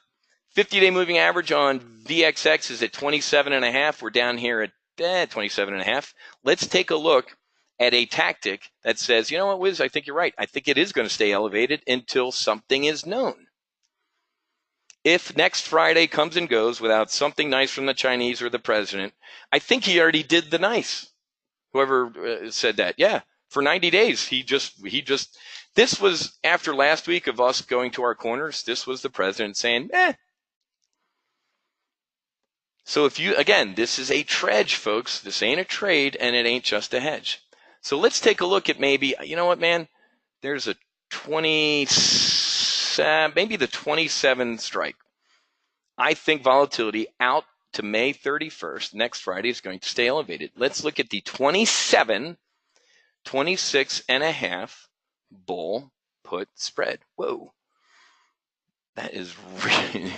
50-day moving average on VXX is at 27.5. We're down here at 27.5. Let's take a look at a tactic that says, you know what, Wiz, I think you're right. I think it is going to stay elevated until something is known. If next Friday comes and goes without something nice from the Chinese or the president, I think he already did the nice. Whoever said that, yeah, for 90 days, he just. This was after last week of us going to our corners. This was the president saying, So this is a Tredge, folks. This ain't a trade, and it ain't just a hedge. So let's take a look at maybe, you know what, man? There's a 27, maybe the 27 strike. I think volatility out to May 31st, next Friday, is going to stay elevated. Let's look at the 26 and a half bull put spread. Whoa. That is really,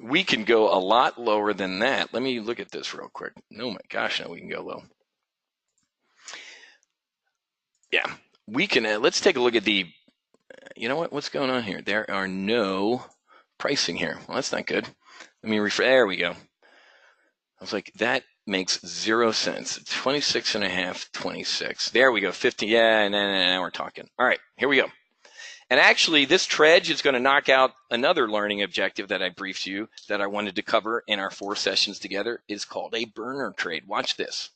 we can go a lot lower than that. Let me look at this real quick. Oh my gosh, now we can go low. Yeah, we can, let's take a look at the, you know what's going on here? There are no pricing here. Well, that's not good. Let me there we go. I was like, that makes 0 sense. 26 and a half, 26. There we go, 50. Yeah, now we're talking. All right, here we go. And actually, this Tredge is going to knock out another learning objective that I briefed you that I wanted to cover in our 4 sessions together is called a burner trade. Watch this.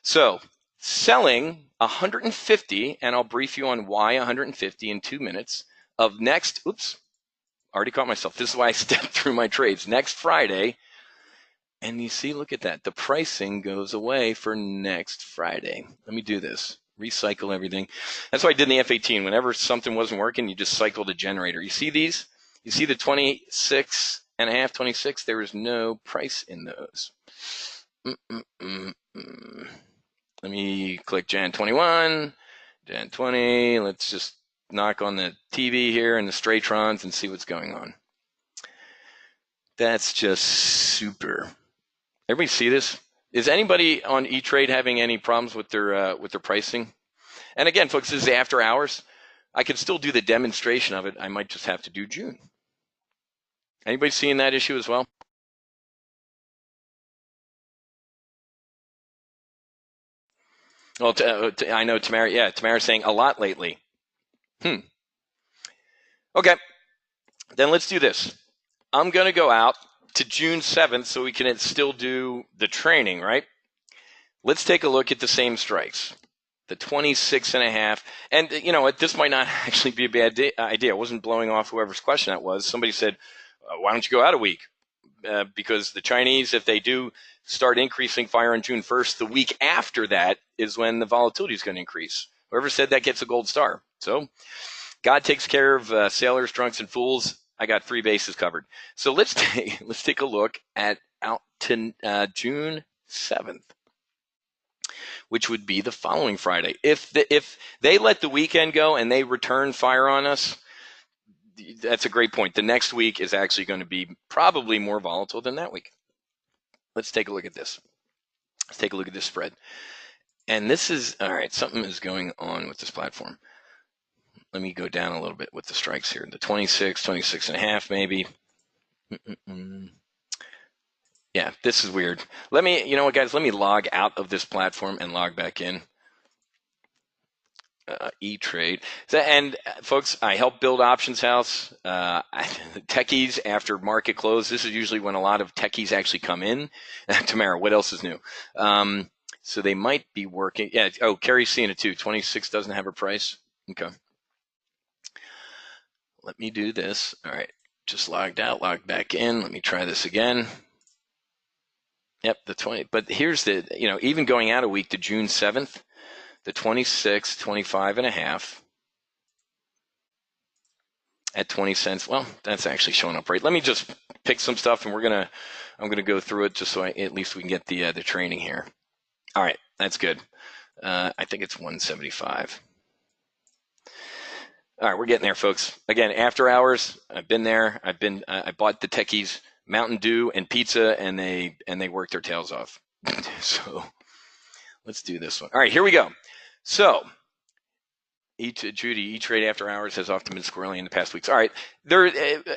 So selling 150, and I'll brief you on why 150 in 2 minutes of next, already caught myself. This is why I stepped through my trades. Next Friday, and you see, look at that. The pricing goes away for next Friday. Let me do this. Recycle everything. That's what I did in the F-18. Whenever something wasn't working, you just cycled a generator. You see these? You see the 26 and a half, 26? There is no price in those. Let me click Jan 21, Jan 20. Let's just knock on the TV here and the Straytrons and see what's going on. That's just super. Everybody see this? Is anybody on E-Trade having any problems with their pricing? And again, folks, this is after hours. I can still do the demonstration of it. I might just have to do June. Anybody seeing that issue as well? Well, I know Tamara. Yeah, Tamara's saying a lot lately. Okay, then let's do this. I'm going to go out to June 7th so we can still do the training, right? Let's take a look at the same strikes, the 26 and a half. And you know what? This might not actually be a bad idea. I wasn't blowing off whoever's question that was. Somebody said, why don't you go out a week? Because the Chinese, if they do start increasing fire on June 1st, the week after that is when the volatility is going to increase. Whoever said that gets a gold star. So God takes care of sailors, drunks, and fools. I got 3 bases covered. So let's take a look at out to June 7th, which would be the following Friday. If they let the weekend go and they return fire on us, that's a great point. The next week is actually going to be probably more volatile than that week. Let's take a look at this. Let's take a look at this spread. And this is, all right, something is going on with this platform. Let me go down a little bit with the strikes here. The 26, 26 and a half maybe. Yeah, this is weird. You know what, guys? Let me log out of this platform and log back in. E-Trade. And folks, I help build Options House. Techies after market close. This is usually when a lot of techies actually come in. Tamara, what else is new? So they might be working. Yeah. Oh, Carrie's seeing it too. 26 doesn't have a price. Okay. Let me do this. All right. Just logged out, logged back in. Let me try this again. Yep, the 20. But here's the, even going out a week to June 7th, the 26, 25 and a half. at 20 cents. Well, that's actually showing up right. Let me just pick some stuff, and I'm gonna go through it just so at least we can get the training here. All right, that's good. I think it's 175. All right, we're getting there, folks. Again, after hours. I've been there. I bought the techies Mountain Dew and pizza, and they worked their tails off. So let's do this one. All right, here we go. So Judy, E-Trade after hours has often been squirrely in the past weeks. All right,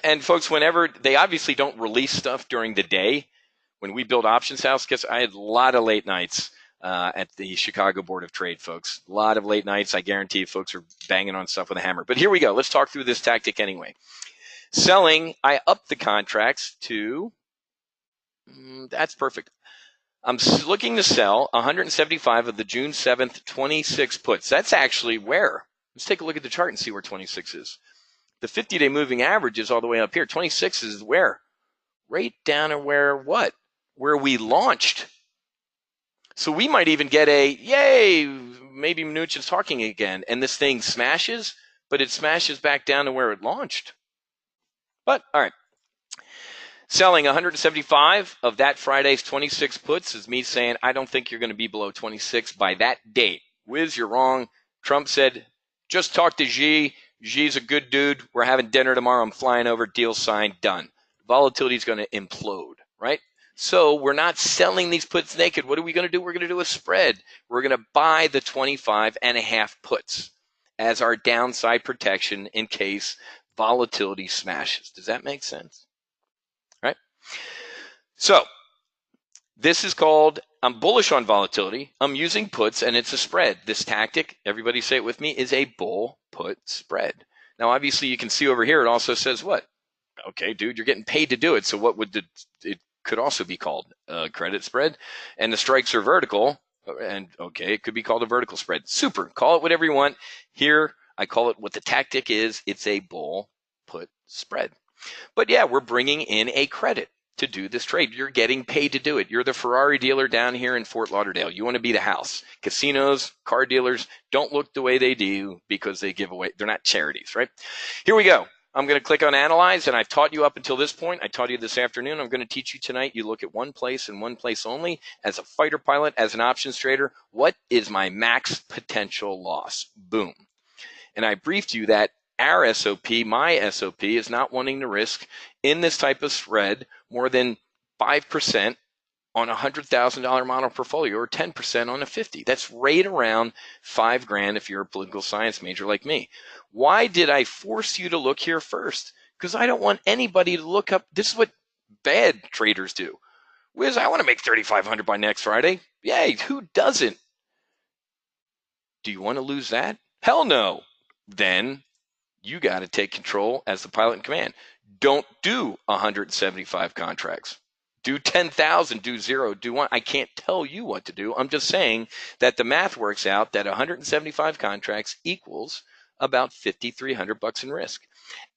and folks, whenever they obviously don't release stuff during the day, when we build Options House, guess I had a lot of late nights at the Chicago Board of Trade, folks. A lot of late nights. I guarantee you folks are banging on stuff with a hammer. But here we go. Let's talk through this tactic anyway. Selling, I upped the contracts to, that's perfect. I'm looking to sell 175 of the June 7th 26 puts. That's actually where? Let's take a look at the chart and see where 26 is. The 50-day moving average is all the way up here. 26 is where? Right down to where what? Where we launched. So we might even get a, yay, maybe Mnuchin's talking again, and this thing smashes, but it smashes back down to where it launched. But, all right. Selling 175 of that Friday's 26 puts is me saying, I don't think you're going to be below 26 by that date. Wiz, you're wrong. Trump said, just talk to Xi. Xi's a good dude. We're having dinner tomorrow. I'm flying over. Deal signed. Done. Volatility is going to implode, right? So we're not selling these puts naked. What are we going to do? We're going to do a spread. We're going to buy the 25.5 puts as our downside protection in case volatility smashes. Does that make sense? Right? So this is called, I'm bullish on volatility. I'm using puts, and it's a spread. This tactic, everybody say it with me, is a bull put spread. Now, obviously, you can see over here, it also says what? Okay, dude, you're getting paid to do it. So what would it could also be called a credit spread, and the strikes are vertical, and okay, it could be called a vertical spread. Super, call it whatever you want. Here, I call it what the tactic is. It's a bull put spread. But yeah, we're bringing in a credit to do this trade. You're getting paid to do it. You're the Ferrari dealer down here in Fort Lauderdale. You want to be the house. Casinos, car dealers don't look the way they do because they give away. They're not charities, right? Here we go. I'm going to click on Analyze, and I've taught you up until this point. I taught you this afternoon. I'm going to teach you tonight. You look at one place and one place only. As a fighter pilot, as an options trader, what is my max potential loss? Boom. And I briefed you that our SOP, my SOP, is not wanting to risk in this type of spread more than 5% on a $100,000 model portfolio or 10% on a 50. That's right around $5,000 if you're a political science major like me. Why did I force you to look here first? Because I don't want anybody to look up. This is what bad traders do. Wiz, I want to make $3,500 by next Friday. Yay, who doesn't? Do you want to lose that? Hell no. Then you got to take control as the pilot in command. Don't do 175 contracts. Do 10,000, do 0, do 1. I can't tell you what to do. I'm just saying that the math works out that 175 contracts equals about $5,300 in risk.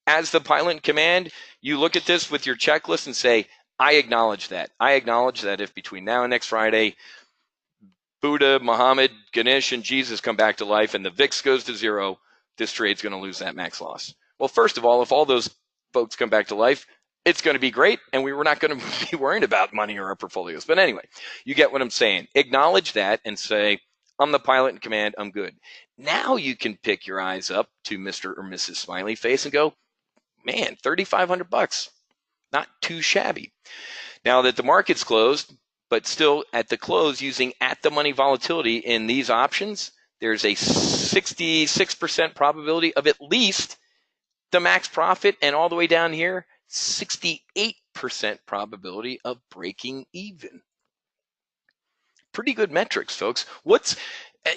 As the pilot in command, you look at this with your checklist and say, I acknowledge that. I acknowledge that if between now and next Friday, Buddha, Muhammad, Ganesh, and Jesus come back to life and the VIX goes to 0, this trade's going to lose that max loss. Well, first of all, if all those folks come back to life, it's going to be great, and we were not going to be worrying about money or our portfolios. But anyway, you get what I'm saying. Acknowledge that and say, I'm the pilot in command, I'm good. Now you can pick your eyes up to Mr. or Mrs. Smiley Face and go, man, $3,500, not too shabby. Now that the market's closed, but still at the close using at-the-money volatility in these options, there's a 66% probability of at least the max profit, and all the way down here, 68% probability of breaking even. Pretty good metrics, folks.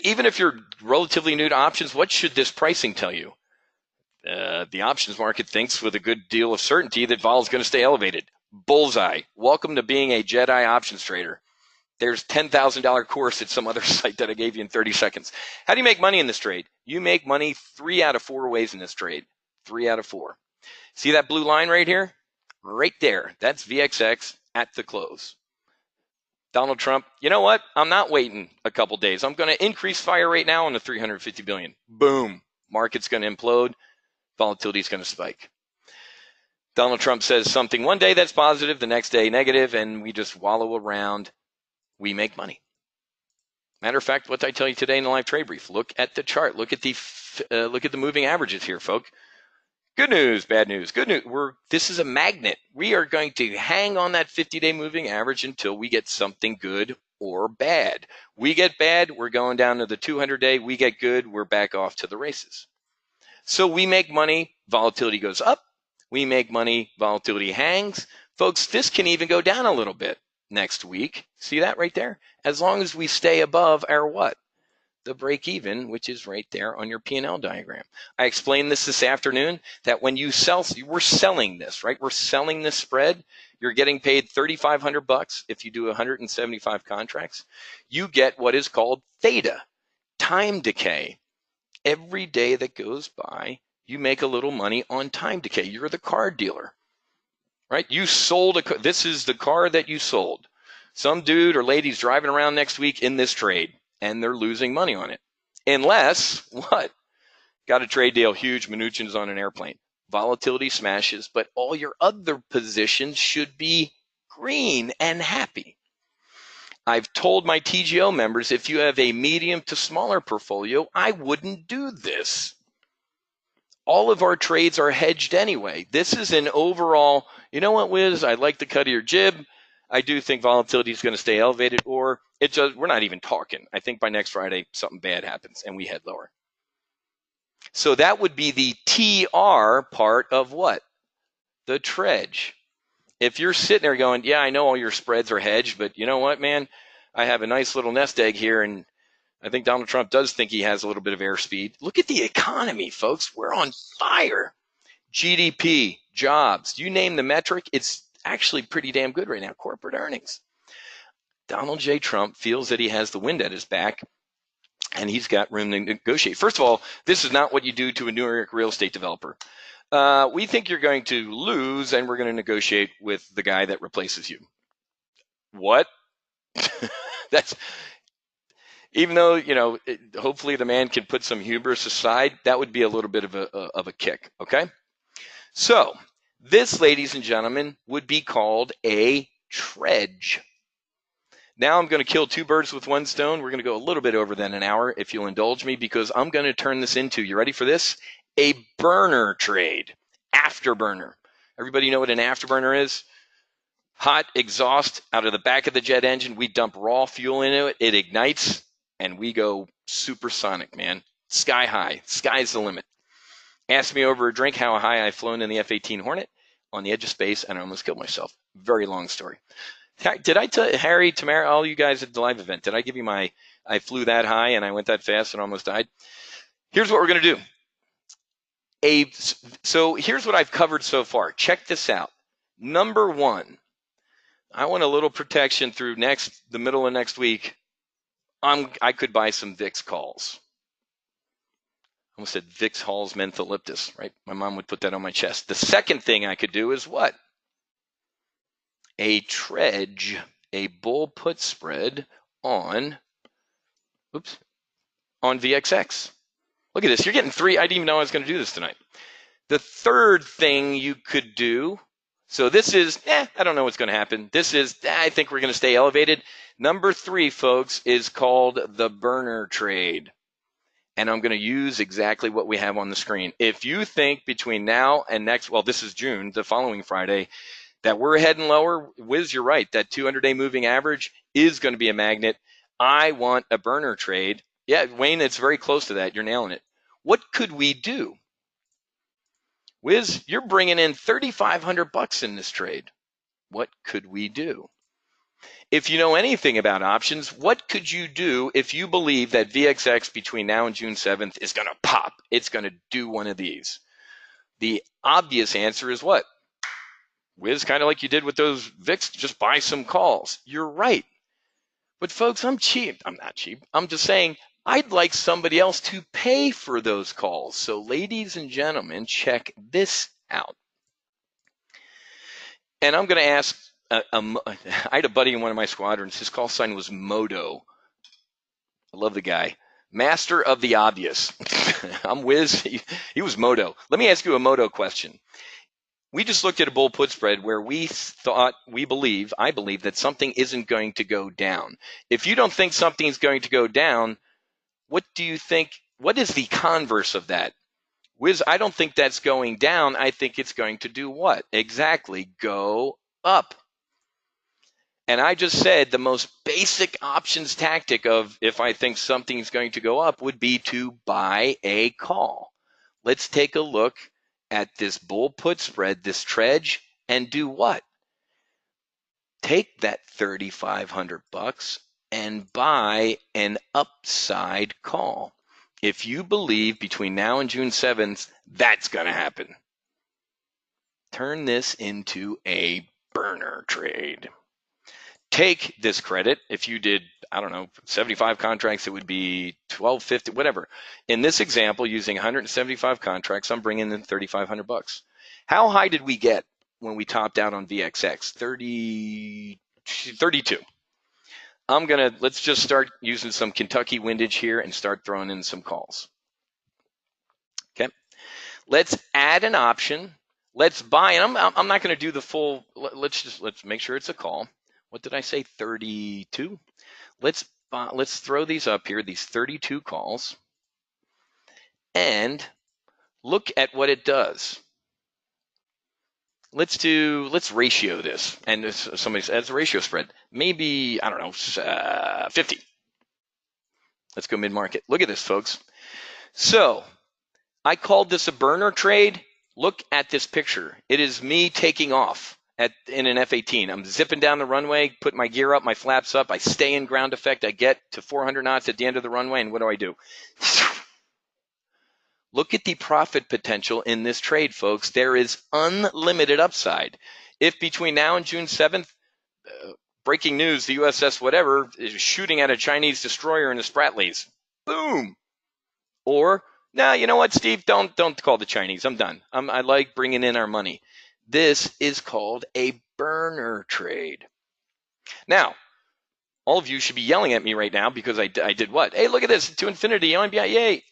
Even if you're relatively new to options, what should this pricing tell you? The options market thinks with a good deal of certainty that vol is going to stay elevated. Bullseye. Welcome to being a Jedi options trader. There's $10,000 course at some other site that I gave you in 30 seconds. How do you make money in this trade? You make money 3 out of 4 ways in this trade. 3 out of 4. See that blue line right here? Right there. That's VXX at the close. Donald Trump, you know what? I'm not waiting a couple days. I'm going to increase fire rate now on the 350 billion. Boom. Market's going to implode. volatility is going to spike. Donald Trump says something one day that's positive, the next day negative, and we just wallow around. We make money. Matter of fact, what did I tell you today in the live trade brief? Look at the chart. Look at the moving averages here, folks. Good news, bad news. Good news. This is a magnet. We are going to hang on that 50-day moving average until we get something good or bad. We get bad, we're going down to the 200-day. We get good, we're back off to the races. So we make money, volatility goes up. We make money, volatility hangs. Folks, this can even go down a little bit next week. See that right there? As long as we stay above our what? The break even, which is right there on your P&L diagram. I explained this afternoon, that when you sell, we're selling this, right? We're selling this spread. You're getting paid $3,500 if you do 175 contracts. You get what is called theta, time decay. Every day that goes by, you make a little money on time decay. You're the car dealer, right? You sold this is the car that you sold. Some dude or lady's driving around next week in this trade, and they're losing money on it. Unless, what? Got a trade deal, huge, Mnuchin's on an airplane. Volatility smashes, but all your other positions should be green and happy. I've told my TGO members, if you have a medium to smaller portfolio, I wouldn't do this. All of our trades are hedged anyway. This is an overall, you know what, Wiz? I like the cut of your jib. I do think volatility is going to stay elevated, or we're not even talking. I think by next Friday, something bad happens and we head lower. So that would be the TR part of what? The Tredge. If you're sitting there going, yeah, I know all your spreads are hedged, but you know what, man? I have a nice little nest egg here, and I think Donald Trump does think he has a little bit of airspeed. Look at the economy, folks. We're on fire. GDP, jobs, you name the metric, it's actually pretty damn good right now. Corporate earnings. Donald J. Trump feels that he has the wind at his back, and he's got room to negotiate. First of all, this is not what you do to a New York real estate developer. We think you're going to lose, and we're going to negotiate with the guy that replaces you. What? That's, even though, you know, hopefully the man can put some hubris aside, that would be a little bit of a kick, okay? So this, ladies and gentlemen, would be called a Tredge. Now I'm going to kill two birds with one stone. We're going to go a little bit over than an hour, if you'll indulge me, because I'm going to turn this into, you ready for this? A burner trade, afterburner. Everybody know what an afterburner is? Hot exhaust out of the back of the jet engine. We dump raw fuel into it. It ignites, and we go supersonic, man. Sky high. Sky's the limit. Asked me over a drink how high I've flown in the F-18 Hornet on the edge of space, and I almost killed myself. Very long story. Did I tell Harry, Tamara, all you guys at the live event, did I give you I flew that high and I went that fast and almost died? Here's what we're going to do. So here's what I've covered so far. Check this out. Number one, I want a little protection through the middle of next week. I could buy some VIX calls. I almost said VIX Hall's mentholyptus, right? My mom would put that on my chest. The second thing I could do is what? A Tredge, a bull put spread on VXX. Look at this. You're getting three. I didn't even know I was going to do this tonight. The third thing you could do, so this is, I don't know what's going to happen. This is, I think we're going to stay elevated. Number three, folks, is called the burner trade. And I'm going to use exactly what we have on the screen. If you think between now and this is June, the following Friday, that we're heading lower, Wiz, you're right. That 200-day moving average is going to be a magnet. I want a burner trade. Yeah, Wayne, it's very close to that. You're nailing it. What could we do? Wiz, you're bringing in $3,500 in this trade. What could we do? If you know anything about options, what could you do if you believe that VXX between now and June 7th is going to pop? It's going to do one of these. The obvious answer is what? Wiz, kind of like you did with those VIX, just buy some calls. You're right. But folks, I'm cheap. I'm not cheap. I'm just saying I'd like somebody else to pay for those calls. So ladies and gentlemen, check this out. And I'm going to ask, I had a buddy in one of my squadrons. His call sign was Modo. I love the guy. Master of the obvious. I'm Wiz. He was Moto. Let me ask you a Moto question. We just looked at a bull put spread where I believe that something isn't going to go down. If you don't think something's going to go down, what do you think? What is the converse of that? Wiz, I don't think that's going down. I think it's going to do what? Exactly, go up. And I just said the most basic options tactic of if I think something's going to go up would be to buy a call. Let's take a look at this bull put spread, this Tredge, and do what? Take that $3,500 and buy an upside call. If you believe between now and June 7th, that's going to happen. Turn this into a burner trade. Take this credit. If you did, I don't know, 75 contracts, it would be 1250, whatever. In this example, using 175 contracts, I'm bringing in $3,500. How high did we get when we topped out on VXX? 32. Let's just start using some Kentucky windage here and start throwing in some calls. Okay. Let's add an option. Let's buy, and I'm not going to do the full, let's make sure it's a call. What did I say? 32. Let's throw these up here, these 32 calls, and look at what it does. Let's ratio this. And somebody says a ratio spread. Maybe, I don't know, 50. Let's go mid-market. Look at this, folks. So I called this a burner trade. Look at this picture. It is me taking off in an F-18. I'm zipping down the runway, put my gear up, my flaps up. I stay in ground effect. I get to 400 knots at the end of the runway, and what do? Look at the profit potential in this trade, folks. There is unlimited upside. If between now and June 7th, breaking news, the USS whatever is shooting at a Chinese destroyer in the Spratlys, boom. Or, no, you know what, Steve? Don't call the Chinese. I'm done. I like bringing in our money. This is called a burner trade. Now, all of you should be yelling at me right now because I did what? Hey, look at this, to infinity, MBI, yay.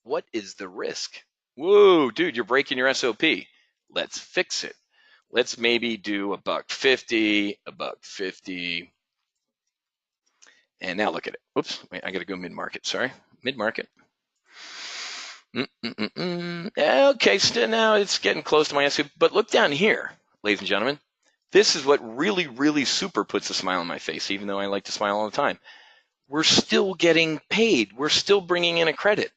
What is the risk? Whoa, dude, you're breaking your SOP. Let's fix it. Let's maybe do $1.50, $1.50. And now look at it. Oops, wait, I got to go mid-market, sorry. Mid-market. Okay, so now it's getting close to my SOP. But look down here, ladies and gentlemen. This is what really, really super puts a smile on my face, even though I like to smile all the time. We're still getting paid. We're still bringing in a credit.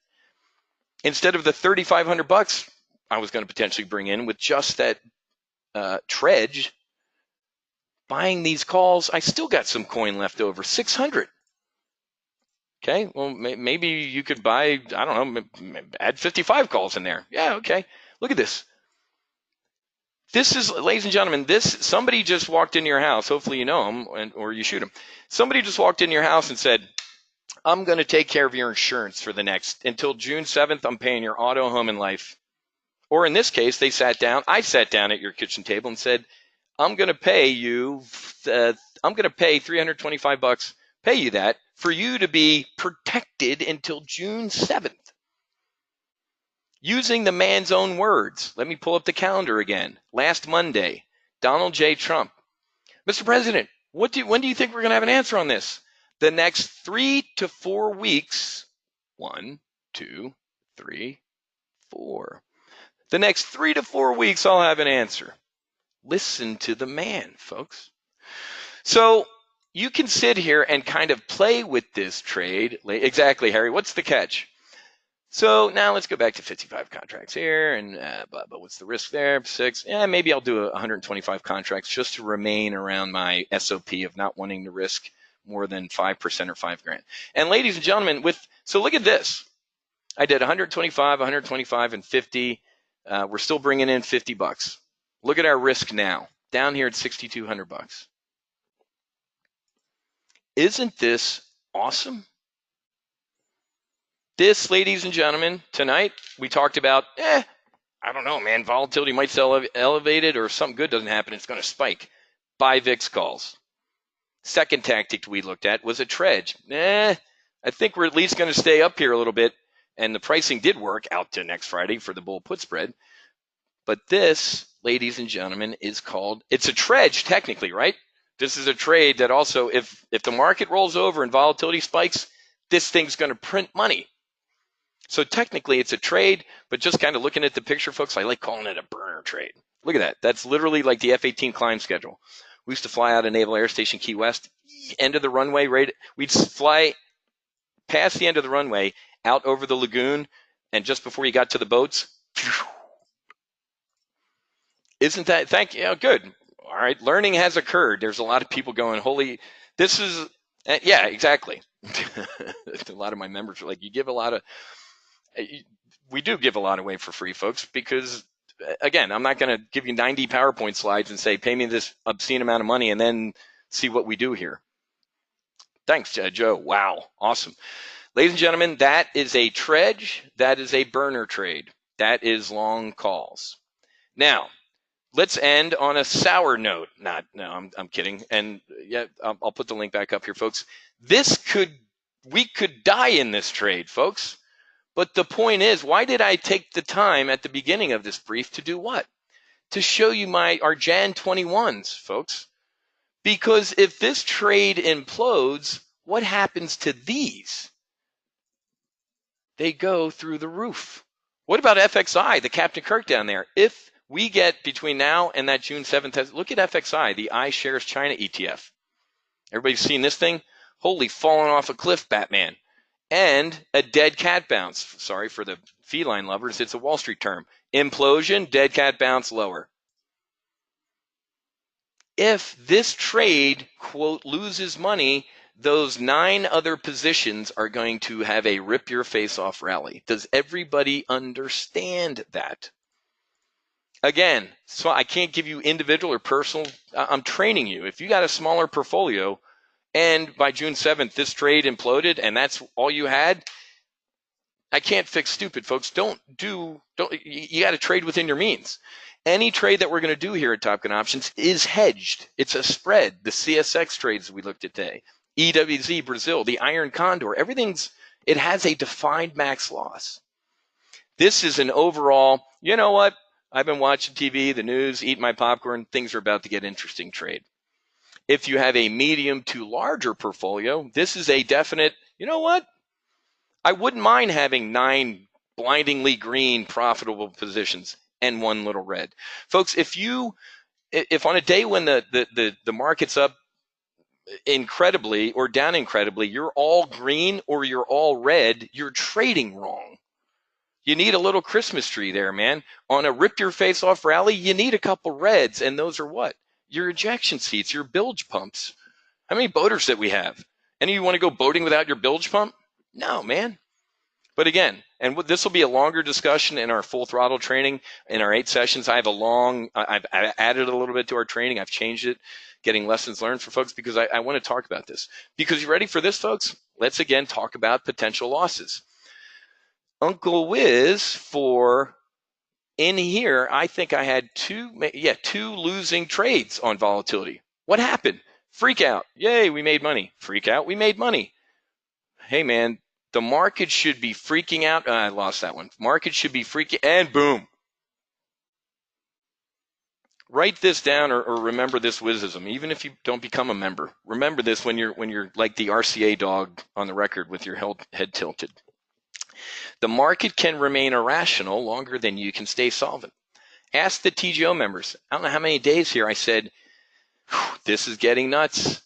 Instead of the $3,500 I was going to potentially bring in with just that Tredge, buying these calls, I still got some coin left over, 600. Okay, well, maybe you could buy, I don't know, add 55 calls in there. Yeah, okay. Look at this. This is, ladies and gentlemen, somebody just walked into your house. Hopefully you know him, or you shoot him. Somebody just walked into your house and said, I'm going to take care of your insurance for the next, until June 7th, I'm paying your auto, home, and life. Or in this case, I sat down at your kitchen table and said, I'm going to pay you, I'm going to pay $325, pay you that, for you to be protected until June 7th. Using the man's own words. Let me pull up the calendar again. Last Monday, Donald J. Trump. Mr. President, when do you think we're going to have an answer on this? The next 3 to 4 weeks. 1, 2, 3, 4. The next 3 to 4 weeks, I'll have an answer. Listen to the man, folks. So you can sit here and kind of play with this trade. Exactly, Harry. What's the catch? So now let's go back to 55 contracts here, and but what's the risk there? 6. Yeah, maybe I'll do 125 contracts just to remain around my SOP of not wanting to risk more than 5% or $5,000. And ladies and gentlemen, so look at this. I did 125, 125, and 50. We're still bringing in $50. Look at our risk now, down here at $6,200. Isn't this awesome? This, ladies and gentlemen, tonight we talked about, I don't know, man, volatility might sell elevated, or something good doesn't happen, it's going to spike. Buy VIX calls. Second tactic we looked at was a Tredge. I I think we're at least going to stay up here a little bit, and the pricing did work out to next Friday for the bull put spread. But this, ladies and gentlemen, is called, it's a Tredge technically, right? This is a trade that also, if the market rolls over and volatility spikes, this thing's going to print money. So technically it's a trade, but just kind of looking at the picture, folks, I like calling it a burner trade. Look at that. That's literally like the F-18 climb schedule. We used to fly out of Naval Air Station Key West, end of the runway, right? We'd fly past the end of the runway, out over the lagoon, and just before you got to the boats, isn't that, thank you, good. All right, learning has occurred. There's a lot of people going, holy, this is, yeah, exactly. A lot of my members are like, you give a lot of, we do give a lot away for free, folks, because again, I'm not going to give you 90 PowerPoint slides and say, pay me this obscene amount of money and then see what we do here. Thanks, Joe. Wow, awesome. Ladies and gentlemen, that is a Tredge. That is a burner trade. That is long calls. Now, let's end on a sour note. No, I'm kidding. And yeah, I'll put the link back up here, folks. We could die in this trade, folks. But the point is, why did I take the time at the beginning of this brief to do what? To show you our Jan 21s, folks. Because if this trade implodes, what happens to these? They go through the roof. What about FXI, the Captain Kirk down there? If we get between now and that June 7th, look at FXI, the iShares China ETF. Everybody's seen this thing? Holy, falling off a cliff, Batman. And a dead cat bounce. Sorry for the feline lovers, it's a Wall Street term. Implosion, dead cat bounce, lower. If this trade, quote, loses money, those 9 other positions are going to have a rip your face off rally. Does everybody understand that? Again, so I can't give you individual or personal. I'm training you. If you got a smaller portfolio and by June 7th, this trade imploded and that's all you had, I can't fix stupid, folks. You got to trade within your means. Any trade that we're going to do here at Top Gun Options is hedged. It's a spread. The CSX trades we looked at today, EWZ, Brazil, the Iron Condor, it has a defined max loss. This is an overall, you know what? I've been watching TV, the news, eating my popcorn. Things are about to get interesting trade. If you have a medium to larger portfolio, this is a definite, you know what? I wouldn't mind having 9 blindingly green profitable positions and 1 little red. Folks, if on a day when the market's up incredibly or down incredibly, you're all green or you're all red, you're trading wrong. You need a little Christmas tree there, man. On a rip your face off rally, you need a couple reds, and those are what? Your ejection seats, your bilge pumps. How many boaters that we have? Any of you want to go boating without your bilge pump? No, man. But again, and this will be a longer discussion in our full throttle training. In our 8 sessions, I've added a little bit to our training. I've changed it, getting lessons learned for folks because I want to talk about this. Because you ready for this, folks? Let's again talk about potential losses. Uncle Wiz in here, I think I had 2 losing trades on volatility. What happened? Freak out. Yay, we made money. Freak out. We made money. Hey, man. The market should be freaking out. I lost that one. Market should be freaking, and boom. Write this down or remember this wisdom. Even if you don't become a member, remember this when you're like the RCA dog on the record with your head tilted. The market can remain irrational longer than you can stay solvent. Ask the TGO members. I don't know how many days here I said, this is getting nuts.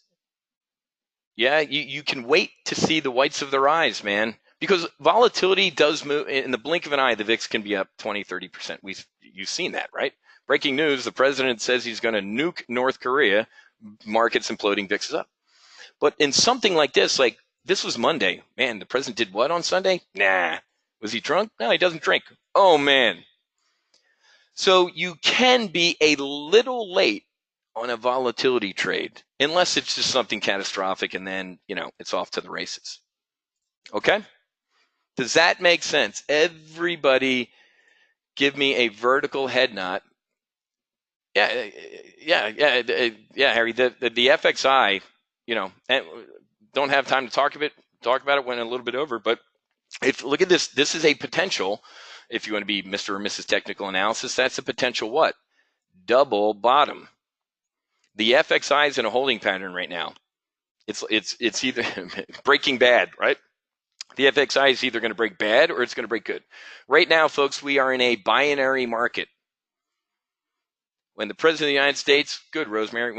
Yeah, you can wait to see the whites of their eyes, man. Because volatility does move. In the blink of an eye, the VIX can be up 20, 30%. You've seen that, right? Breaking news, the president says he's going to nuke North Korea. Markets imploding, VIX is up. But in something like this was Monday. Man, the president did what on Sunday? Nah. Was he drunk? No, he doesn't drink. Oh, man. So you can be a little late on a volatility trade, unless it's just something catastrophic and then, it's off to the races. Okay? Does that make sense? Everybody give me a vertical head nod. Yeah, Harry, the FXI, don't have time to talk of it. talk about it, went a little bit over, but if look at this, this is a potential, if you want to be Mr. or Mrs. Technical Analysis, that's a potential what? Double bottom. The FXI is in a holding pattern right now. It's either breaking bad, right? The FXI is either going to break bad or it's going to break good. Right now, folks, we are in a binary market. When the President of the United States, good, Rosemary,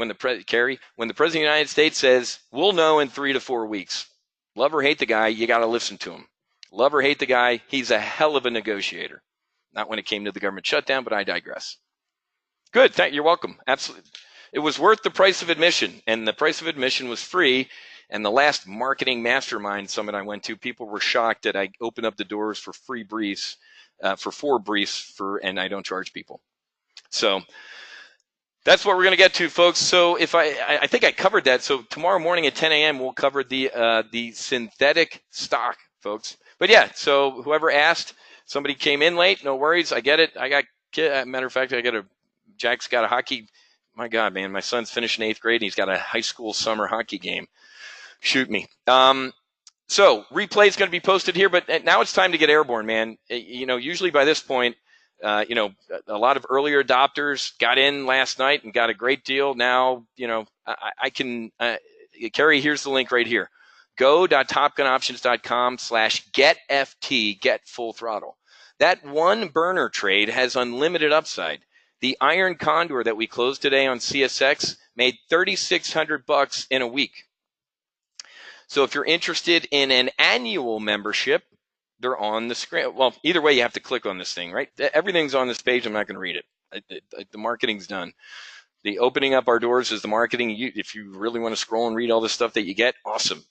Carrie, when the President of the United States says, we'll know in 3 to 4 weeks, love or hate the guy, you got to listen to him. Love or hate the guy, he's a hell of a negotiator. Not when it came to the government shutdown, but I digress. Good, you're welcome. Absolutely. It was worth the price of admission, and the price of admission was free. And the last marketing mastermind summit I went to, people were shocked that I opened up the doors for free briefs, for 4 briefs, and I don't charge people. So that's what we're going to get to, folks. So if I think I covered that. So tomorrow morning at 10 a.m. we'll cover the synthetic stock, folks. But yeah, so whoever asked, somebody came in late, no worries. I get it. Matter of fact, Jack's got a hockey. My God, man, my son's finishing 8th grade and he's got a high school summer hockey game. Shoot me. So replay is going to be posted here, but now it's time to get airborne, man. Usually by this point, a lot of earlier adopters got in last night and got a great deal. Now, I can, Carrie, here's the link right here. go.topgunoptions.com/getft, get full throttle. That one burner trade has unlimited upside. The iron condor that we closed today on CSX made $3,600 in a week. So if you're interested in an annual membership, they're on the screen. Well, either way, you have to click on this thing, right? Everything's on this page. I'm not going to read it. The marketing's done. The opening up our doors is the marketing. If you really want to scroll and read all the stuff that you get, awesome.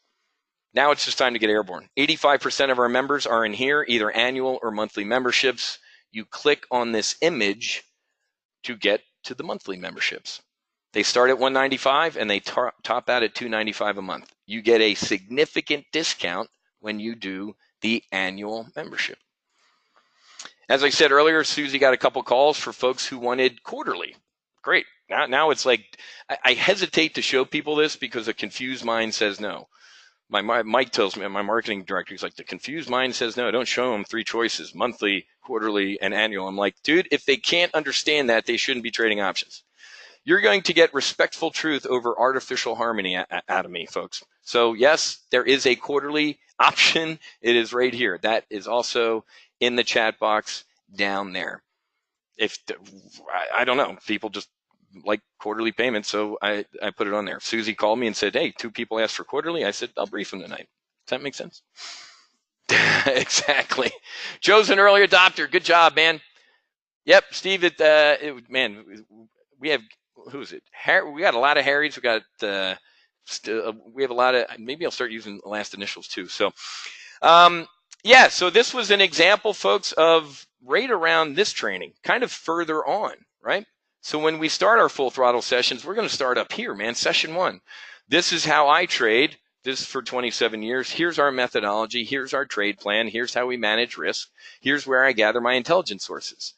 Now it's just time to get airborne. 85% of our members are in here, either annual or monthly memberships. You click on this image to get to the monthly memberships. They start at $195 and they top out at $295 a month. You get a significant discount when you do the annual membership. As I said earlier, Susie got a couple calls for folks who wanted quarterly. Great. Now it's like, I hesitate to show people this because a confused mind says no. Mike tells me, my marketing director, he's like, the confused mind says no, don't show them 3 choices, monthly, quarterly, and annual. I'm like, dude, if they can't understand that, they shouldn't be trading options. You're going to get respectful truth over artificial harmony out of me, folks. So yes, there is a quarterly option. It is right here. That is also in the chat box down there. I don't know, people just like quarterly payments, so I put it on there. Susie called me and said, hey, 2 people asked for quarterly. I said, I'll brief them tonight. Does that make sense? Exactly. Joe's an early adopter. Good job, man. Yep, Steve, man, we have, who is it? We got a lot of Harrys. We got, we have a lot of, maybe I'll start using the last initials too. So, yeah, so this was an example, folks, of right around this training, kind of further on, right? So when we start our full throttle sessions, we're going to start up here, man, session 1. This is how I trade. This is for 27 years. Here's our methodology. Here's our trade plan. Here's how we manage risk. Here's where I gather my intelligence sources.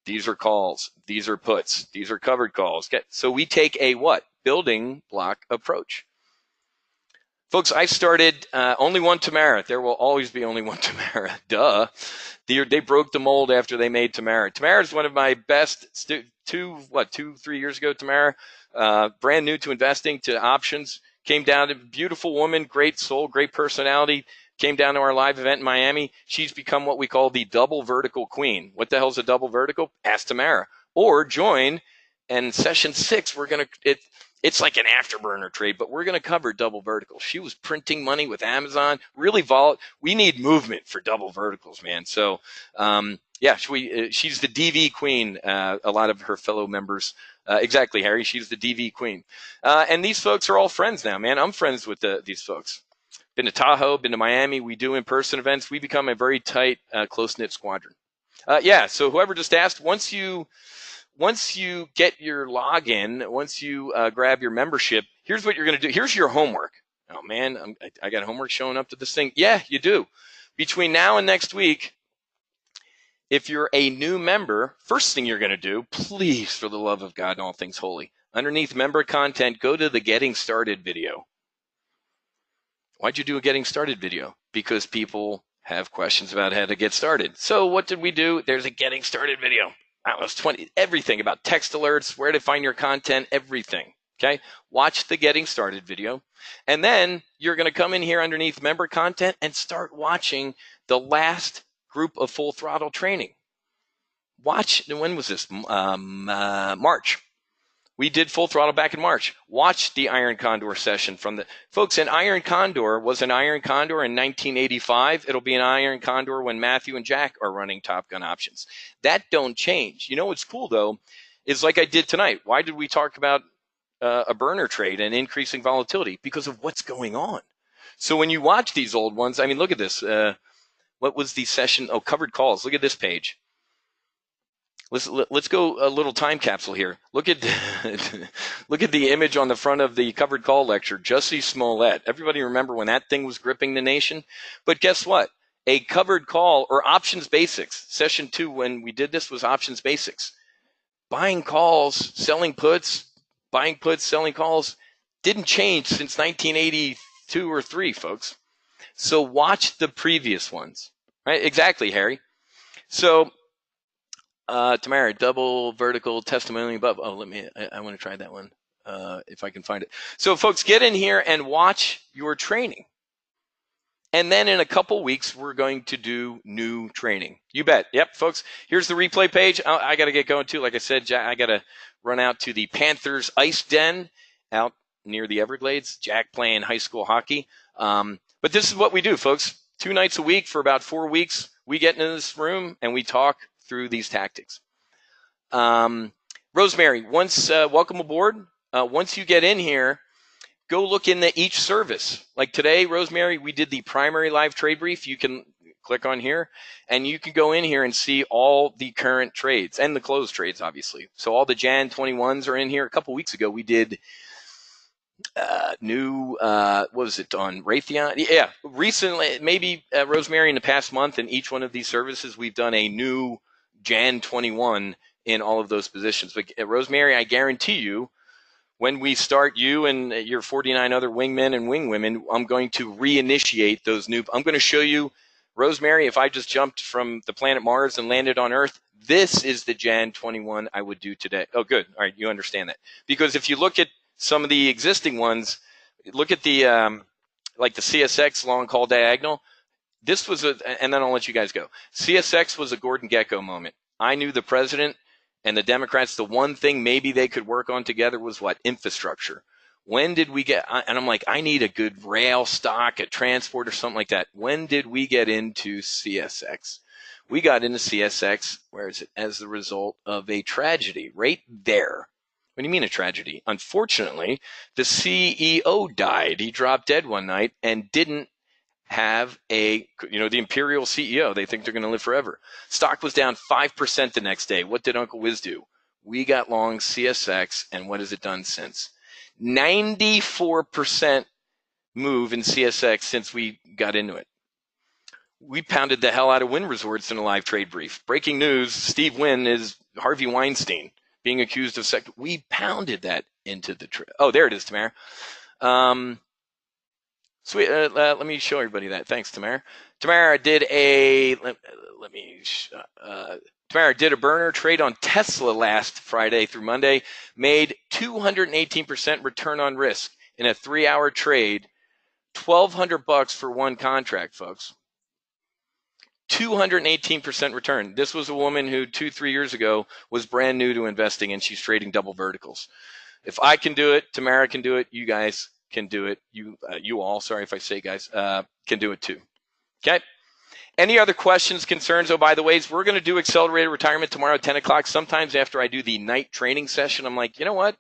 These are calls. These are puts. These are covered calls. Okay. So we take a what? Building block approach. Folks, I started only one Tamara. There will always be only one Tamara. Duh. They broke the mold after they made Tamara. Tamara is one of my best, 2-3 years ago, Tamara, brand new to investing, to options, came down to beautiful woman, great soul, great personality, came down to our live event in Miami. She's become what we call the double vertical queen. What the hell's a double vertical? Ask Tamara. Or join, and session 6, we're going to, it's like an afterburner trade, but we're going to cover double verticals. She was printing money with Amazon, really volatile. We need movement for double verticals, man. So, yeah, she's the DV queen. A lot of her fellow members, exactly, Harry. She's the DV queen. And these folks are all friends now, man. I'm friends with these folks. Been to Tahoe, been to Miami. We do in-person events. We become a very tight, close-knit squadron. Yeah, so whoever just asked, once you get your login, once you grab your membership, here's what you're going to do. Here's your homework. Oh, man, I got homework showing up to this thing. Yeah, you do. Between now and next week, if you're a new member, first thing you're going to do, please, for the love of God and all things holy, underneath member content, go to the Getting Started video. Why'd you do a getting started video? Because people have questions about how to get started. So what did we do? There's a getting started video. That was 20, everything about text alerts, where to find your content, everything. Okay. Watch the getting started video. And then you're going to come in here underneath member content and start watching the last group of Full Throttle training. Watch, when was this? March. We did Full Throttle back in March. Watch the Iron Condor session from the folks. An Iron Condor was an Iron Condor in 1985. It'll be an Iron Condor when Matthew and Jack are running Top Gun options. That don't change. You know what's cool though is like I did tonight. Why did we talk about a burner trade and increasing volatility? Because of what's going on. So when you watch these old ones, I mean, look at this. What was the session? Oh, covered calls. Look at this page. Let's go a little time capsule here. Look at look at the image on the front of the covered call lecture. Jussie Smollett. Everybody remember when that thing was gripping the nation? But guess what? A covered call or options basics. Session 2 when we did this was options basics. Buying calls, selling puts, buying puts, selling calls didn't change since 1982 or 3, folks. So watch the previous ones. Right? Exactly, Harry. So Tamara, double vertical testimonial above. Oh, I want to try that one if I can find it. So folks, get in here and watch your training. And then in a couple weeks, we're going to do new training. You bet. Yep, folks, here's the replay page. I got to get going too. Like I said, I got to run out to the Panthers Ice Den out near the Everglades. Jack playing high school hockey. But this is what we do, folks. 2 nights a week for about 4 weeks. We get into this room and we talk through these tactics. Rosemary, welcome aboard. Once you get in here, go look in each service. Like today, Rosemary, we did the primary live trade brief. You can click on here and you can go in here and see all the current trades and the closed trades, obviously. So all the Jan 21s are in here. A couple weeks ago, we did what was it on Raytheon? Yeah, recently, maybe Rosemary, in the past month in each one of these services, we've done a new Jan 21 in all of those positions. But Rosemary, I guarantee you, when we start you and your 49 other wingmen and wingwomen, I'm going to reinitiate those new. I'm going to show you, Rosemary, if I just jumped from the planet Mars and landed on Earth, this is the Jan 21 I would do today. Oh, good. All right, you understand that. Because if you look at some of the existing ones, look at the like the CSX long call diagonal. This was and then I'll let you guys go. CSX was a Gordon Gekko moment. I knew the president and the Democrats, the one thing maybe they could work on together was what? Infrastructure. When did we get, and I'm like, I need a good rail stock, a transport or something like that. When did we get into CSX? We got into CSX, where is it? As the result of a tragedy right there. What do you mean a tragedy? Unfortunately, the CEO died. He dropped dead one night and didn't have the Imperial CEO. They think they're going to live forever. Stock was down 5% the next day. What did Uncle Wiz do? We got long CSX, and what has it done since? 94% move in CSX since we got into it. We pounded the hell out of Wynn Resorts in a live trade brief. Breaking news, Steve Wynn is Harvey Weinstein being accused of sex. We pounded that into the trade. Oh, there it is, Tamara. Sweet. Let me show everybody that. Thanks, Tamara. Tamara did Tamara did a burner trade on Tesla last Friday through Monday, made 218% return on risk in a 3-hour trade, $1,200 for one contract, folks. 218% return. This was a woman who 2-3 years ago was brand new to investing, and she's trading double verticals. If I can do it, Tamara can do it. You guys can do it. You all, sorry if I say guys, can do it too. Okay. Any other questions, concerns? Oh, by the way, we're going to do accelerated retirement tomorrow at 10 o'clock. Sometimes after I do the night training session, I'm like, you know what?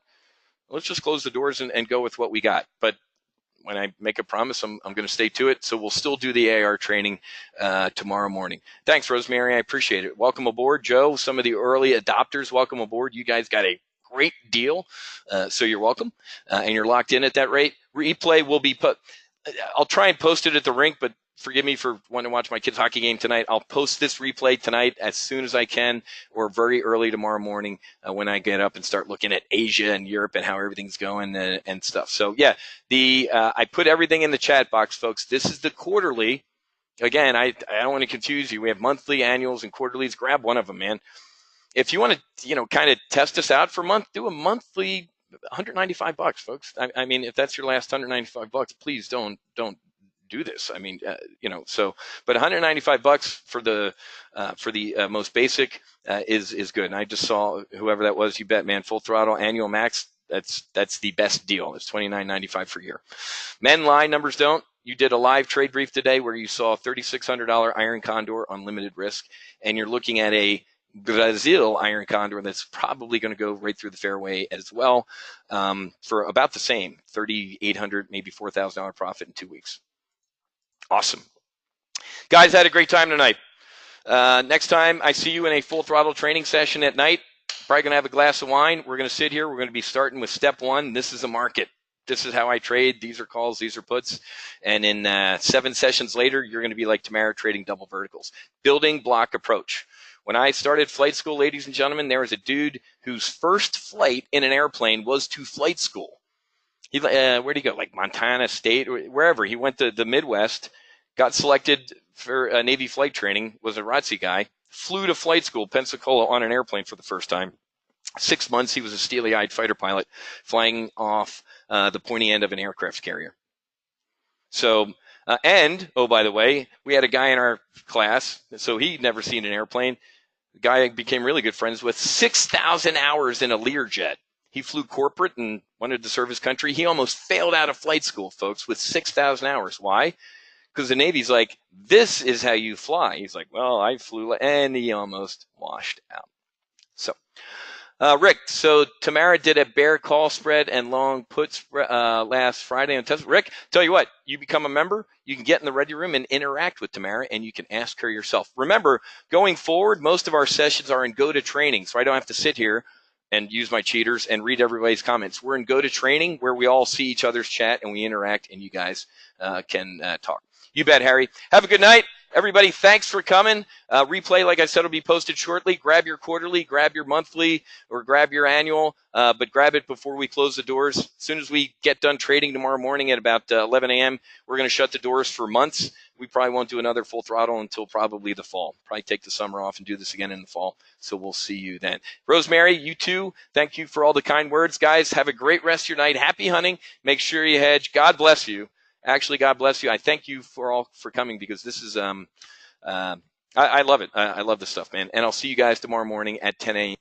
Let's just close the doors and go with what we got. But when I make a promise, I'm going to stay to it. So we'll still do the AR training tomorrow morning. Thanks, Rosemary. I appreciate it. Welcome aboard, Joe. Some of the early adopters, welcome aboard. You guys got a great deal. So you're welcome. And you're locked in at that rate. Replay will be put. I'll try and post it at the rink, but forgive me for wanting to watch my kids' hockey game tonight. I'll post this replay tonight as soon as I can, or very early tomorrow morning when I get up and start looking at Asia and Europe and how everything's going and stuff. So yeah, I put everything in the chat box, folks. This is the quarterly. Again, I don't want to confuse you. We have monthly, annuals, and quarterlies. Grab one of them, man. If you want to, kind of test us out for a month, do a monthly. $195, folks. I mean, if that's your last $195, please don't do this. I mean, but $195 for the most basic is good. And I just saw whoever that was. You bet, man. Full throttle annual max. That's the best deal. It's $29.95 for a year. Men lie, numbers don't. You did a live trade brief today where you saw $3,600 Iron Condor unlimited risk, and you're looking at a Brazil Iron Condor that's probably going to go right through the fairway as well for about the same, $3,800, maybe $4,000 profit in 2 weeks. Awesome. Guys, had a great time tonight. Next time I see you in a full throttle training session at night, probably going to have a glass of wine. We're going to sit here. We're going to be starting with step one. This is a market. This is how I trade. These are calls. These are puts. And in 7 sessions later, you're going to be like Tamara trading double verticals. Building block approach. When I started flight school, ladies and gentlemen, there was a dude whose first flight in an airplane was to flight school. Where'd he go? Like Montana State or wherever. He went to the Midwest, got selected for Navy flight training, was a ROTC guy, flew to flight school, Pensacola, on an airplane for the first time. 6 months, he was a steely-eyed fighter pilot flying off the pointy end of an aircraft carrier. So, oh, by the way, we had a guy in our class, so he'd never seen an airplane. The guy I became really good friends with, 6,000 hours in a Learjet. He flew corporate and wanted to serve his country. He almost failed out of flight school, folks, with 6,000 hours. Why? Because the Navy's like, this is how you fly. He's like, well, I flew, and he almost washed out. So, Rick, so Tamara did a bear call spread and long put last Friday on test. Rick, tell you what, you become a member, you can get in the ready room and interact with Tamara, and you can ask her yourself. Remember, going forward, most of our sessions are in go-to-training, so I don't have to sit here and use my cheaters and read everybody's comments. We're in go-to-training where we all see each other's chat and we interact, and you guys can talk. You bet, Harry. Have a good night. Everybody, thanks for coming. Replay, like I said, will be posted shortly. Grab your quarterly, grab your monthly, or grab your annual, but grab it before we close the doors. As soon as we get done trading tomorrow morning at about 11 a.m., we're going to shut the doors for months. We probably won't do another full throttle until probably the fall. Probably take the summer off and do this again in the fall. So we'll see you then. Rosemary, you too. Thank you for all the kind words. Guys, have a great rest of your night. Happy hunting. Make sure you hedge. God bless you. Actually, God bless you. I thank you for coming because this is I love it. I love this stuff, man. And I'll see you guys tomorrow morning at 10 a.m.